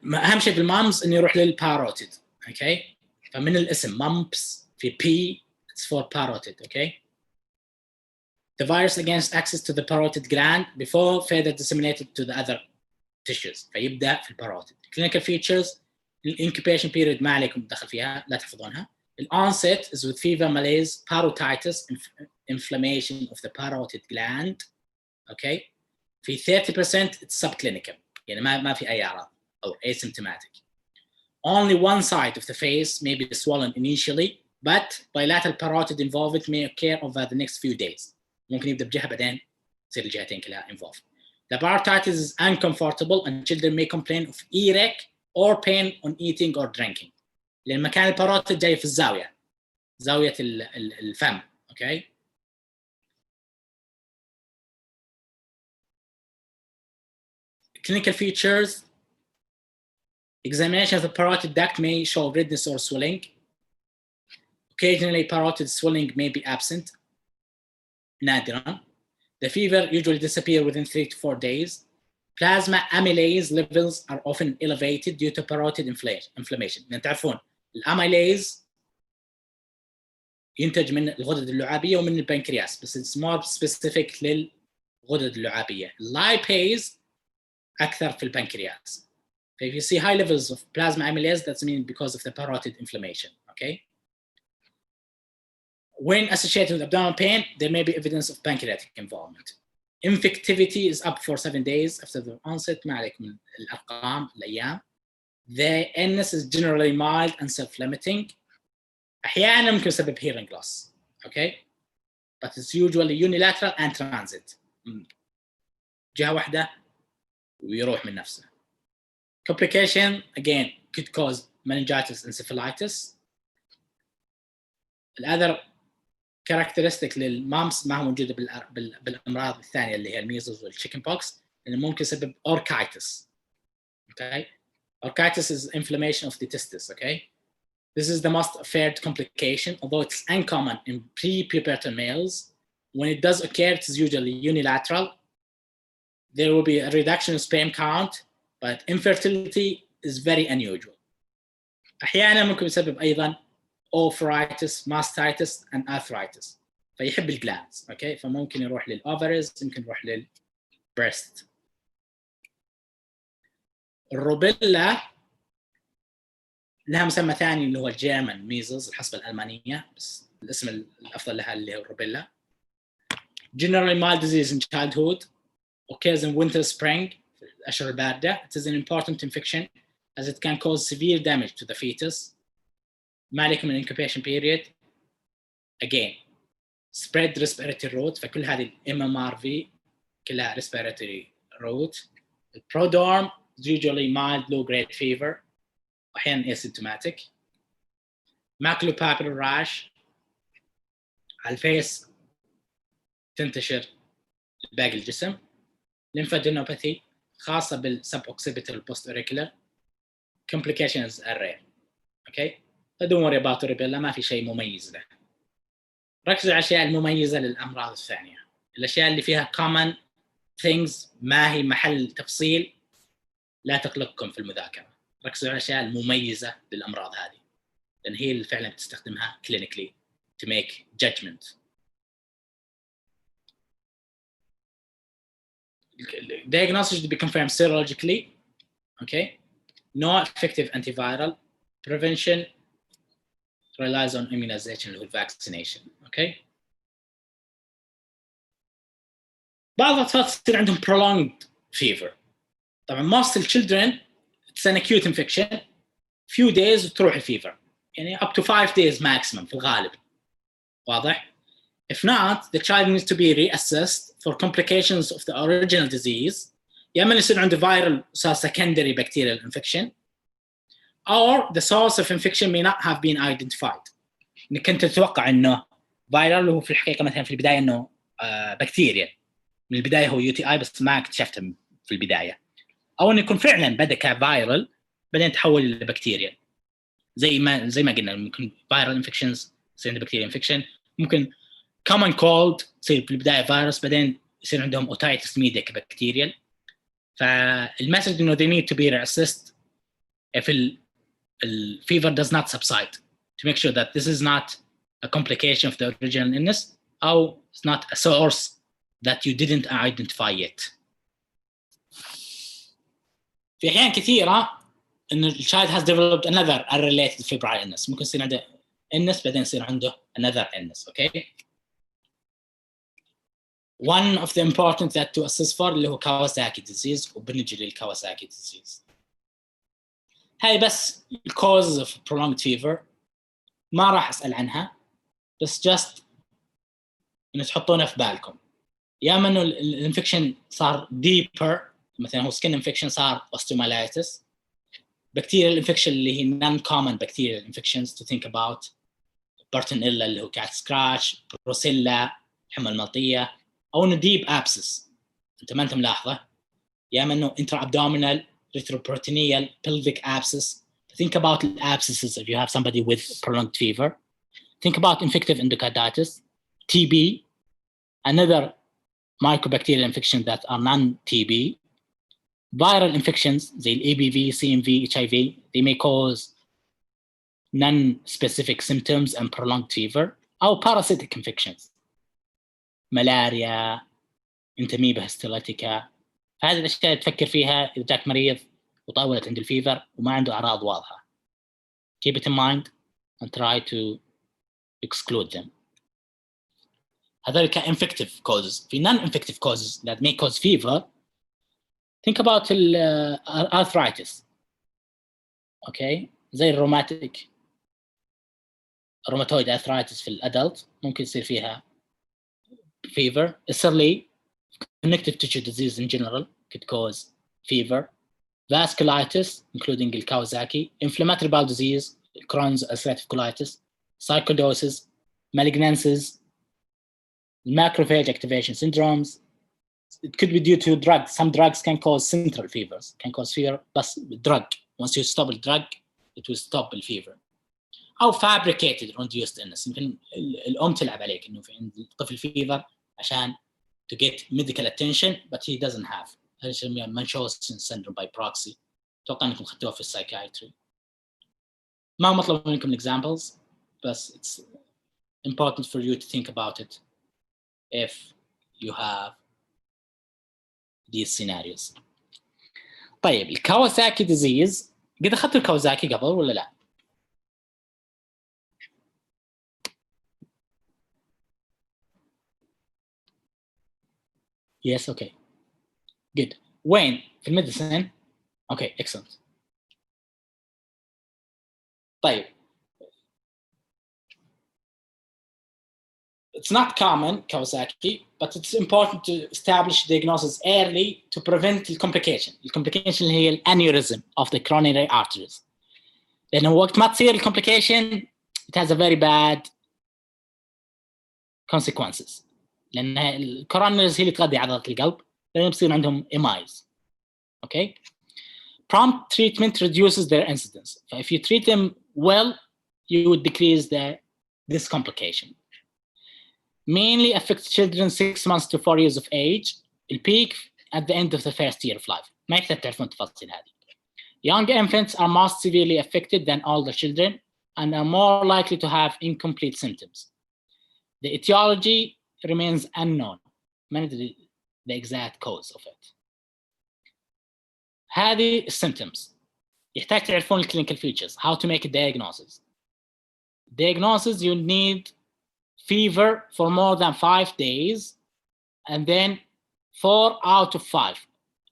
اهم شيء في المامز انه يروح للباروتيد. اوكي. فمن الاسم mumps في P it's for parotid. اوكي. The virus against access to the parotid gland before further disseminated to the other tissues. فيبدا في الباروتيد. Clinical features incubation period ما عليكم دخل فيها، لا تحفظونها. The onset is with fever, malaise, parotitis, inflammation of the parotid gland. Okay. في 30% it's subclinical. يعني ما في أي أعراض أو asymptomatic. Only one side of the face may be swollen initially, but bilateral parotid involvement may occur over the next few days. ممكن يبدأ بجهة بعدين تصير الجهتين كلها involved. The parotitis is uncomfortable and children may complain of earache or pain on eating or drinking. لأن مكان الباروتيد جاي في الزاوية، زاوية الفم. Okay. Clinical features. Examination of the parotid duct may show redness or swelling. Occasionally parotid swelling may be absent. نادرا. The fever usually disappears within 3 to 4 days. Plasma amylase levels are often elevated due to parotid inflammation. يعني تعرفون الاميليز ينتج من الغدد اللعابية ومن البنكرياس، بس it's more specific للغدد اللعابية. Lipase أكثر في البنكرياس. So if you see high levels of plasma amylase, that's mean because of the parotid inflammation. Okay. When associated with abdominal pain, there may be evidence of pancreatic involvement. Infectivity is up for 7 days after the onset. ما عليك من الأرقام الأيام. The illness is generally mild and self-limiting. أحيانا ممكن يسبب hearing loss. Okay. But it's usually unilateral and transit. جهة واحدة ويروح من نفسه. Complication again could cause meningitis, encephalitis. The other characteristic للمامس ما هو موجودة بالأمراض الثانية اللي هي الميزلز والchicken pox، إنه ممكن يسبب orchitis. Okay, orchitis is inflammation of the testis. Okay, this is the most feared complication, although it's uncommon in pre-pubertal males. When it does occur, it is usually unilateral. There will be a reduction in sperm count, but infertility is very unusual. أحيانا ممكن يسبب أيضا oophorytis, mastitis and arthritis. فيحب الجلاندز. اوكي. فممكن يروح للأوفرز، ممكن يروح للبريست. الروبيلا لها مسمى ثاني اللي هو الجيرمان ميزلز، الحصبة الألمانية، بس الاسم الأفضل لها اللي هو الروبيلا. Generally mild disease in childhood, occurs in winter, spring, الأشهر الباردة. It is an important infection as it can cause severe damage to the fetus. ما عليكم من incubation period. Again, spread respiratory route. فكل هذه MMRV كلها respiratory route. The prodrome is usually mild low grade fever. أحيانا asymptomatic. Maculopapular rash على الفيس تنتشر باقي الجسم. Lymphadenopathy خاصة بالsuboccipital post auricular. Complications are rare. Okay. Don't worry about rubella. ما في شيء مميز له. ركزوا على الأشياء المميزة للأمراض الثانية. الأشياء اللي فيها common things ما هي محل تفصيل لا تقلقكم في المذاكرة. ركزوا على الأشياء المميزة للأمراض هذه، لأن هي اللي فعلا بتستخدمها clinically to make judgment. Diagnosis should be confirmed serologically. Okay, no effective antiviral. Prevention relies on immunization or vaccination. Okay. بعض الأطفال تصير عندهم prolonged fever. طبعا most children it's an acute infection, few days وتروح الفيفر. يعني up to 5 days maximum في الغالب. واضح؟ If not, the child needs to be reassessed for complications of the original disease. يا إما يصير عنده viral secondary bacterial infection, or the source of infection may not have been identified. إنك كنت تتوقع إنه viral وهو في الحقيقة مثلا في البداية إنه بكتيريا. من البداية هو UTI بس ما اكتشفته في البداية. أو إنه يكون فعلا بدأ كفيرال بعدين تحول لبكتيريا. زي ما قلنا ممكن viral infections يصير عنده bacterial infection. ممكن common cold يصير في البداية فيروس بعدين يصير عندهم otitis media كبكتيريال. فالمسج إنه they need to be reassessed if the fever does not subside to make sure that this is not a complication of the original illness or it's not a source that you didn't identify yet. في أحيان كثيرة إنه الchild has developed another unrelated febrile illness. ممكن يصير عنده illness بعدين يصير عنده another illness. Okay. One of the important that to assess for اللي هو Kawasaki disease وبنجي للكawasaki disease. هاي بس causes of prolonged fever ما راح أسأل عنها بس just إنه تحطونها في بالكم. يا إما إنه الانفكشن صار deeper مثلا هو skin infection صار osteomyelitis. bacterial infection اللي هي non-common bacterial infections to think about. Bartonella اللي هو cat scratch, brucella, حمى الملطية. أو إنه deep abscess أنت ما أنت ملاحظة. يا إما إنه intra-abdominal, retroperitoneal, pelvic abscess. Think about abscesses if you have somebody with prolonged fever. Think about infective endocarditis, TB, another mycobacterial infection that are non-TB. Viral infections, the ABV, CMV, HIV, they may cause non-specific symptoms and prolonged fever. Or parasitic infections, malaria, Entamoeba histolytica. هذه الأشياء تفكر فيها إذا جاك مريض وطولت عند الفيفر وما عنده أعراض واضحة. Keep it in mind and try to exclude them. هذول infective causes. في non-infective causes that may cause fever, think about arthritis. Okay, زي rheumatoid arthritis في الأدلت ممكن يصير فيها fever. Certainly, connective tissue disease in general could cause fever. Vasculitis, including the Kawasaki, inflammatory bowel disease, Crohn's ulcerative colitis, sarcoidosis, malignancies, macrophage activation syndromes. It could be due to drugs. Some drugs can cause central fevers, can cause fever, but drug. Once you stop the drug, it will stop the fever. أو fabricated induced illness. يمكن الأم تلعب عليك إنه في عند الطفل fever عشان to get medical attention, but he doesn't have. هذا يسميه Munchausen syndrome by proxy. أتوقع أنكم خدتوها في psychiatry. ما مطلوب منكم examples, but it's important for you to think about it if you have these scenarios. طيب الكawasaki disease قد أخذتوا الكawasaki قبل ولا لا؟ Yes, okay. Good. When? في الميديسين? Okay, excellent. طيب. It's not common, Kawasaki, but it's important to establish diagnosis early to prevent the complication. الcomplication هي الانيوريزم of the coronary arteries. لأنه وقت ما تصير الcomplication, it has a very bad consequences. لأن الكورونريز هي اللي تغذي عضلة القلب لأن بصير عندهم MIs. Okay? Prompt treatment reduces their incidence. So if you treat them well, you would decrease this complication. Mainly affects children 6 months to 4 years of age. The peak at the end of the first year of life. ما يحتاج تعرفون التفاصيل هذه. Young infants are most severely affected than older children and are more likely to have incomplete symptoms. The etiology remains unknown. ما ندري the exact cause of it. هذه symptoms. يحتاج تعرفون clinical features. How to make a diagnosis. Diagnosis, you need fever for more than 5 days and then 4 out of 5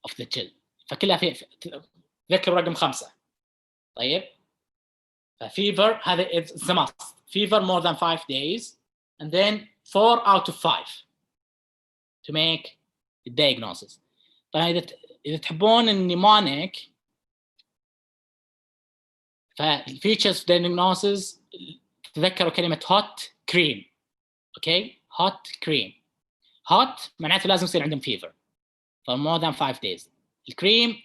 of the chill. فكلها في ذكر رقم 5. طيب. fever هذا is the must. Fever more than 5 days and then 4 out of 5 to make the diagnosis. طيب إذا تحبون النيمونيك فالفيتشرز diagnosis تذكروا كلمة hot cream. اوكي hot cream. hot معناته لازم يصير عندهم fever for more than 5 days. الكريم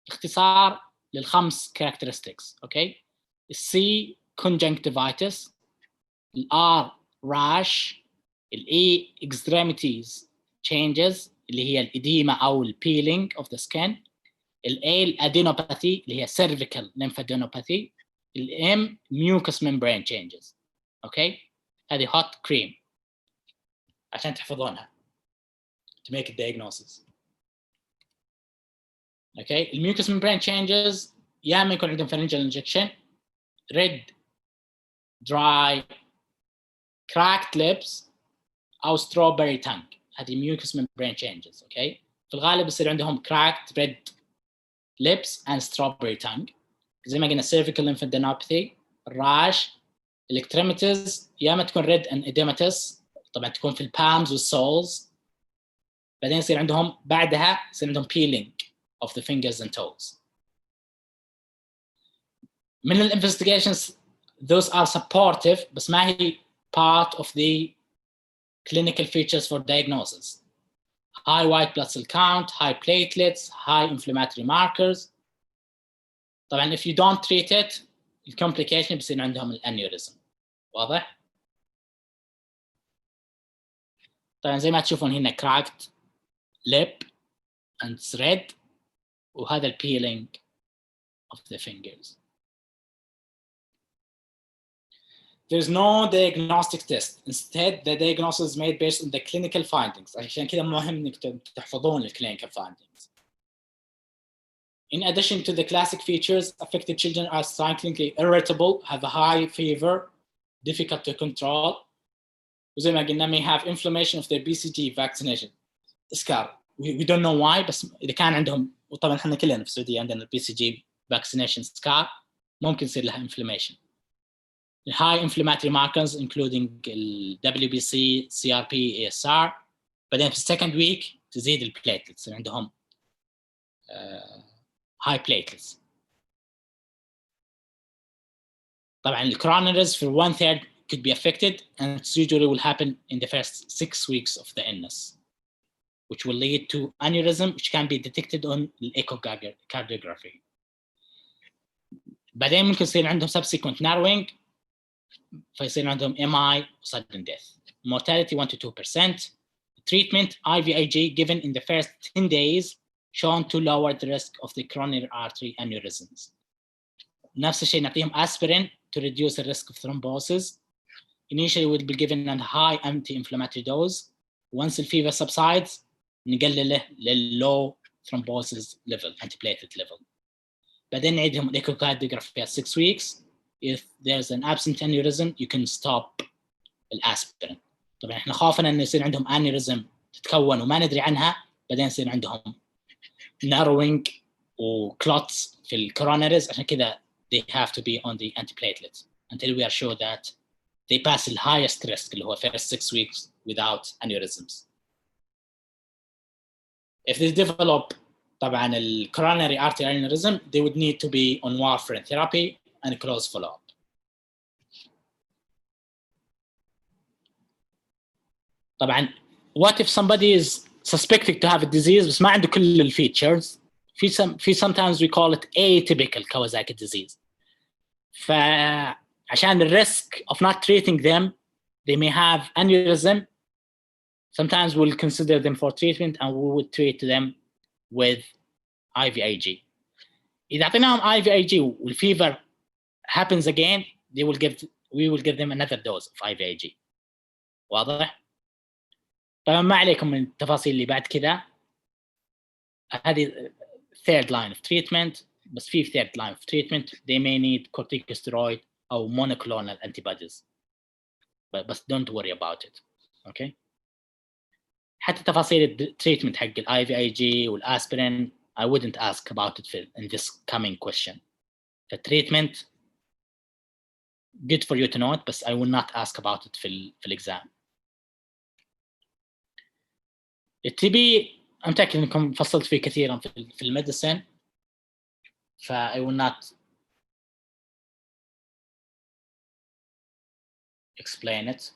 اختصار للخمس characteristics. اوكي السي conjunctivitis, الار rash, الاي extremities changes اللي هي الإديمة أو البيلينج of the skin, الاي الادينوباثي اللي هي cervical lymphadenopathy, الام mucous membrane changes. اوكي هذه hot cream عشان تحفظونها to make a diagnosis. اوكي mucous membrane changes يا اما يكون عندهم pharyngeal injection, red dry cracked lips او strawberry tongue. هذه mucous membrane changes. اوكي في الغالب يصير عندهم cracked red lips and strawberry tongue. زي ما قلنا cervical lymphadenopathy, rash, extremities يا اما تكون red and edematous, طبعا تكون في البالمز والسولز. بعدين يصير عندهم بعدها يصير عندهم peeling of the fingers and toes. من الانفستيجيشنز those are supportive بس ما هي part of the clinical features for diagnosis. High white blood cell count, high platelets, high inflammatory markers. طبعا if you don't treat it الcomplication بيصير عندهم الانيوريزم. واضح؟ طبعا زي ما تشوفون هنا cracked lip and thread وهذا peeling of the fingers. There's no diagnostic test. Instead, the diagnosis is made based on the clinical findings. عشان كده مهم إنك تحفظون clinical findings. In addition to the classic features, affected children are cyclically irritable, have a high fever, difficult to control. وزي ما قلنا may have inflammation of their BCG vaccination scar. We don't know why بس إذا كان عندهم وطبعا احنا كلنا في السعودية عندنا BCG vaccination scar ممكن يصير لها inflammation. High inflammatory markers including WBC, CRP, ASR. بعدين في second week تزيد البليتلتس عندهم high platelets. طبعا الcoronaries for 1/3 could be affected and it usually will happen in the first 6 weeks of the illness, which will lead to aneurysm which can be detected on echocardiography. بعدين ممكن يصير عندهم subsequent narrowing فيصير عندهم MI sudden death. Mortality 1 to 2%. Treatment IVIG given in the first 10 days shown to lower the risk of the coronary artery aneurysms. نفس الشيء نعطيهم aspirin to reduce the risk of thrombosis. Initially will be given a high anti-inflammatory dose. Once the fever subsides نقلله لل low thrombosis level, antiplatelet level. بعدين نعيدهم echocardiography at 6 weeks. If there's an absent aneurysm, you can stop الاسبرين. طبعا احنا خافنا انه يصير عندهم aneurysm تتكون وما ندري عنها بعدين يصير عندهم narrowing وclots في الcoronaries عشان كذا they have to be on the antiplatelets until we are sure that they pass the highest risk اللي هو first 6 weeks without aneurysms. If they develop طبعا coronary artery aneurysm, they would need to be on warfarin therapy and close follow-up. طبعا what if somebody is suspected to have a disease بس ما عنده كل الفيتشرز في sometimes we call it atypical Kawasaki disease. فعشان the risk of not treating them they may have aneurysm. Sometimes we'll consider them for treatment and we would treat them with IVIG. إذا أعطيناهم IVIG والفيفر happens again we will give them another dose of IVIG. واضح؟ طبعا ما عليكم من التفاصيل اللي بعد كذا. هذه third line of treatment. بس في third line of treatment they may need corticosteroid أو monoclonal antibodies. بس don't worry about it. okay. حتى تفاصيل التريتمنت حق الاي في اي جي والاسبرين I wouldn't ask about it in this coming question. The treatment good for you to know it, but I will not ask about it في الإكزام. التي بي I'm متأكد إنكم فصلت فيه كثيرا في الميديسين، ف I will not explain it.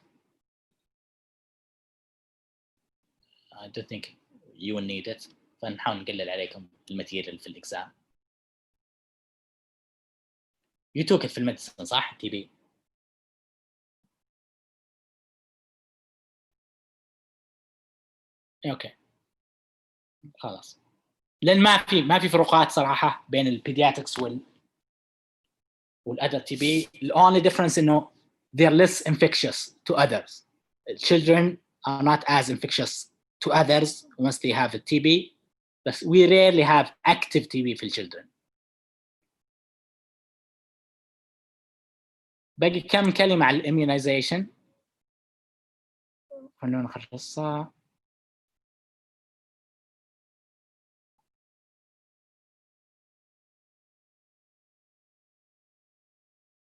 I don't think you will need it. فنحاول نقلل عليكم الماتيريال في الإكزام. You took it في الميديسين صح؟ تي بي. اوكي خلاص، لان ما في فروقات صراحه بين البيدياتريكس والادلت تي بي. the only difference انه they're less infectious to others. Children are not as infectious to others once they have a TB, but we rarely have active TB في children. باقي كم كلمه على الاميونيزيشن. خلونا نخلصها.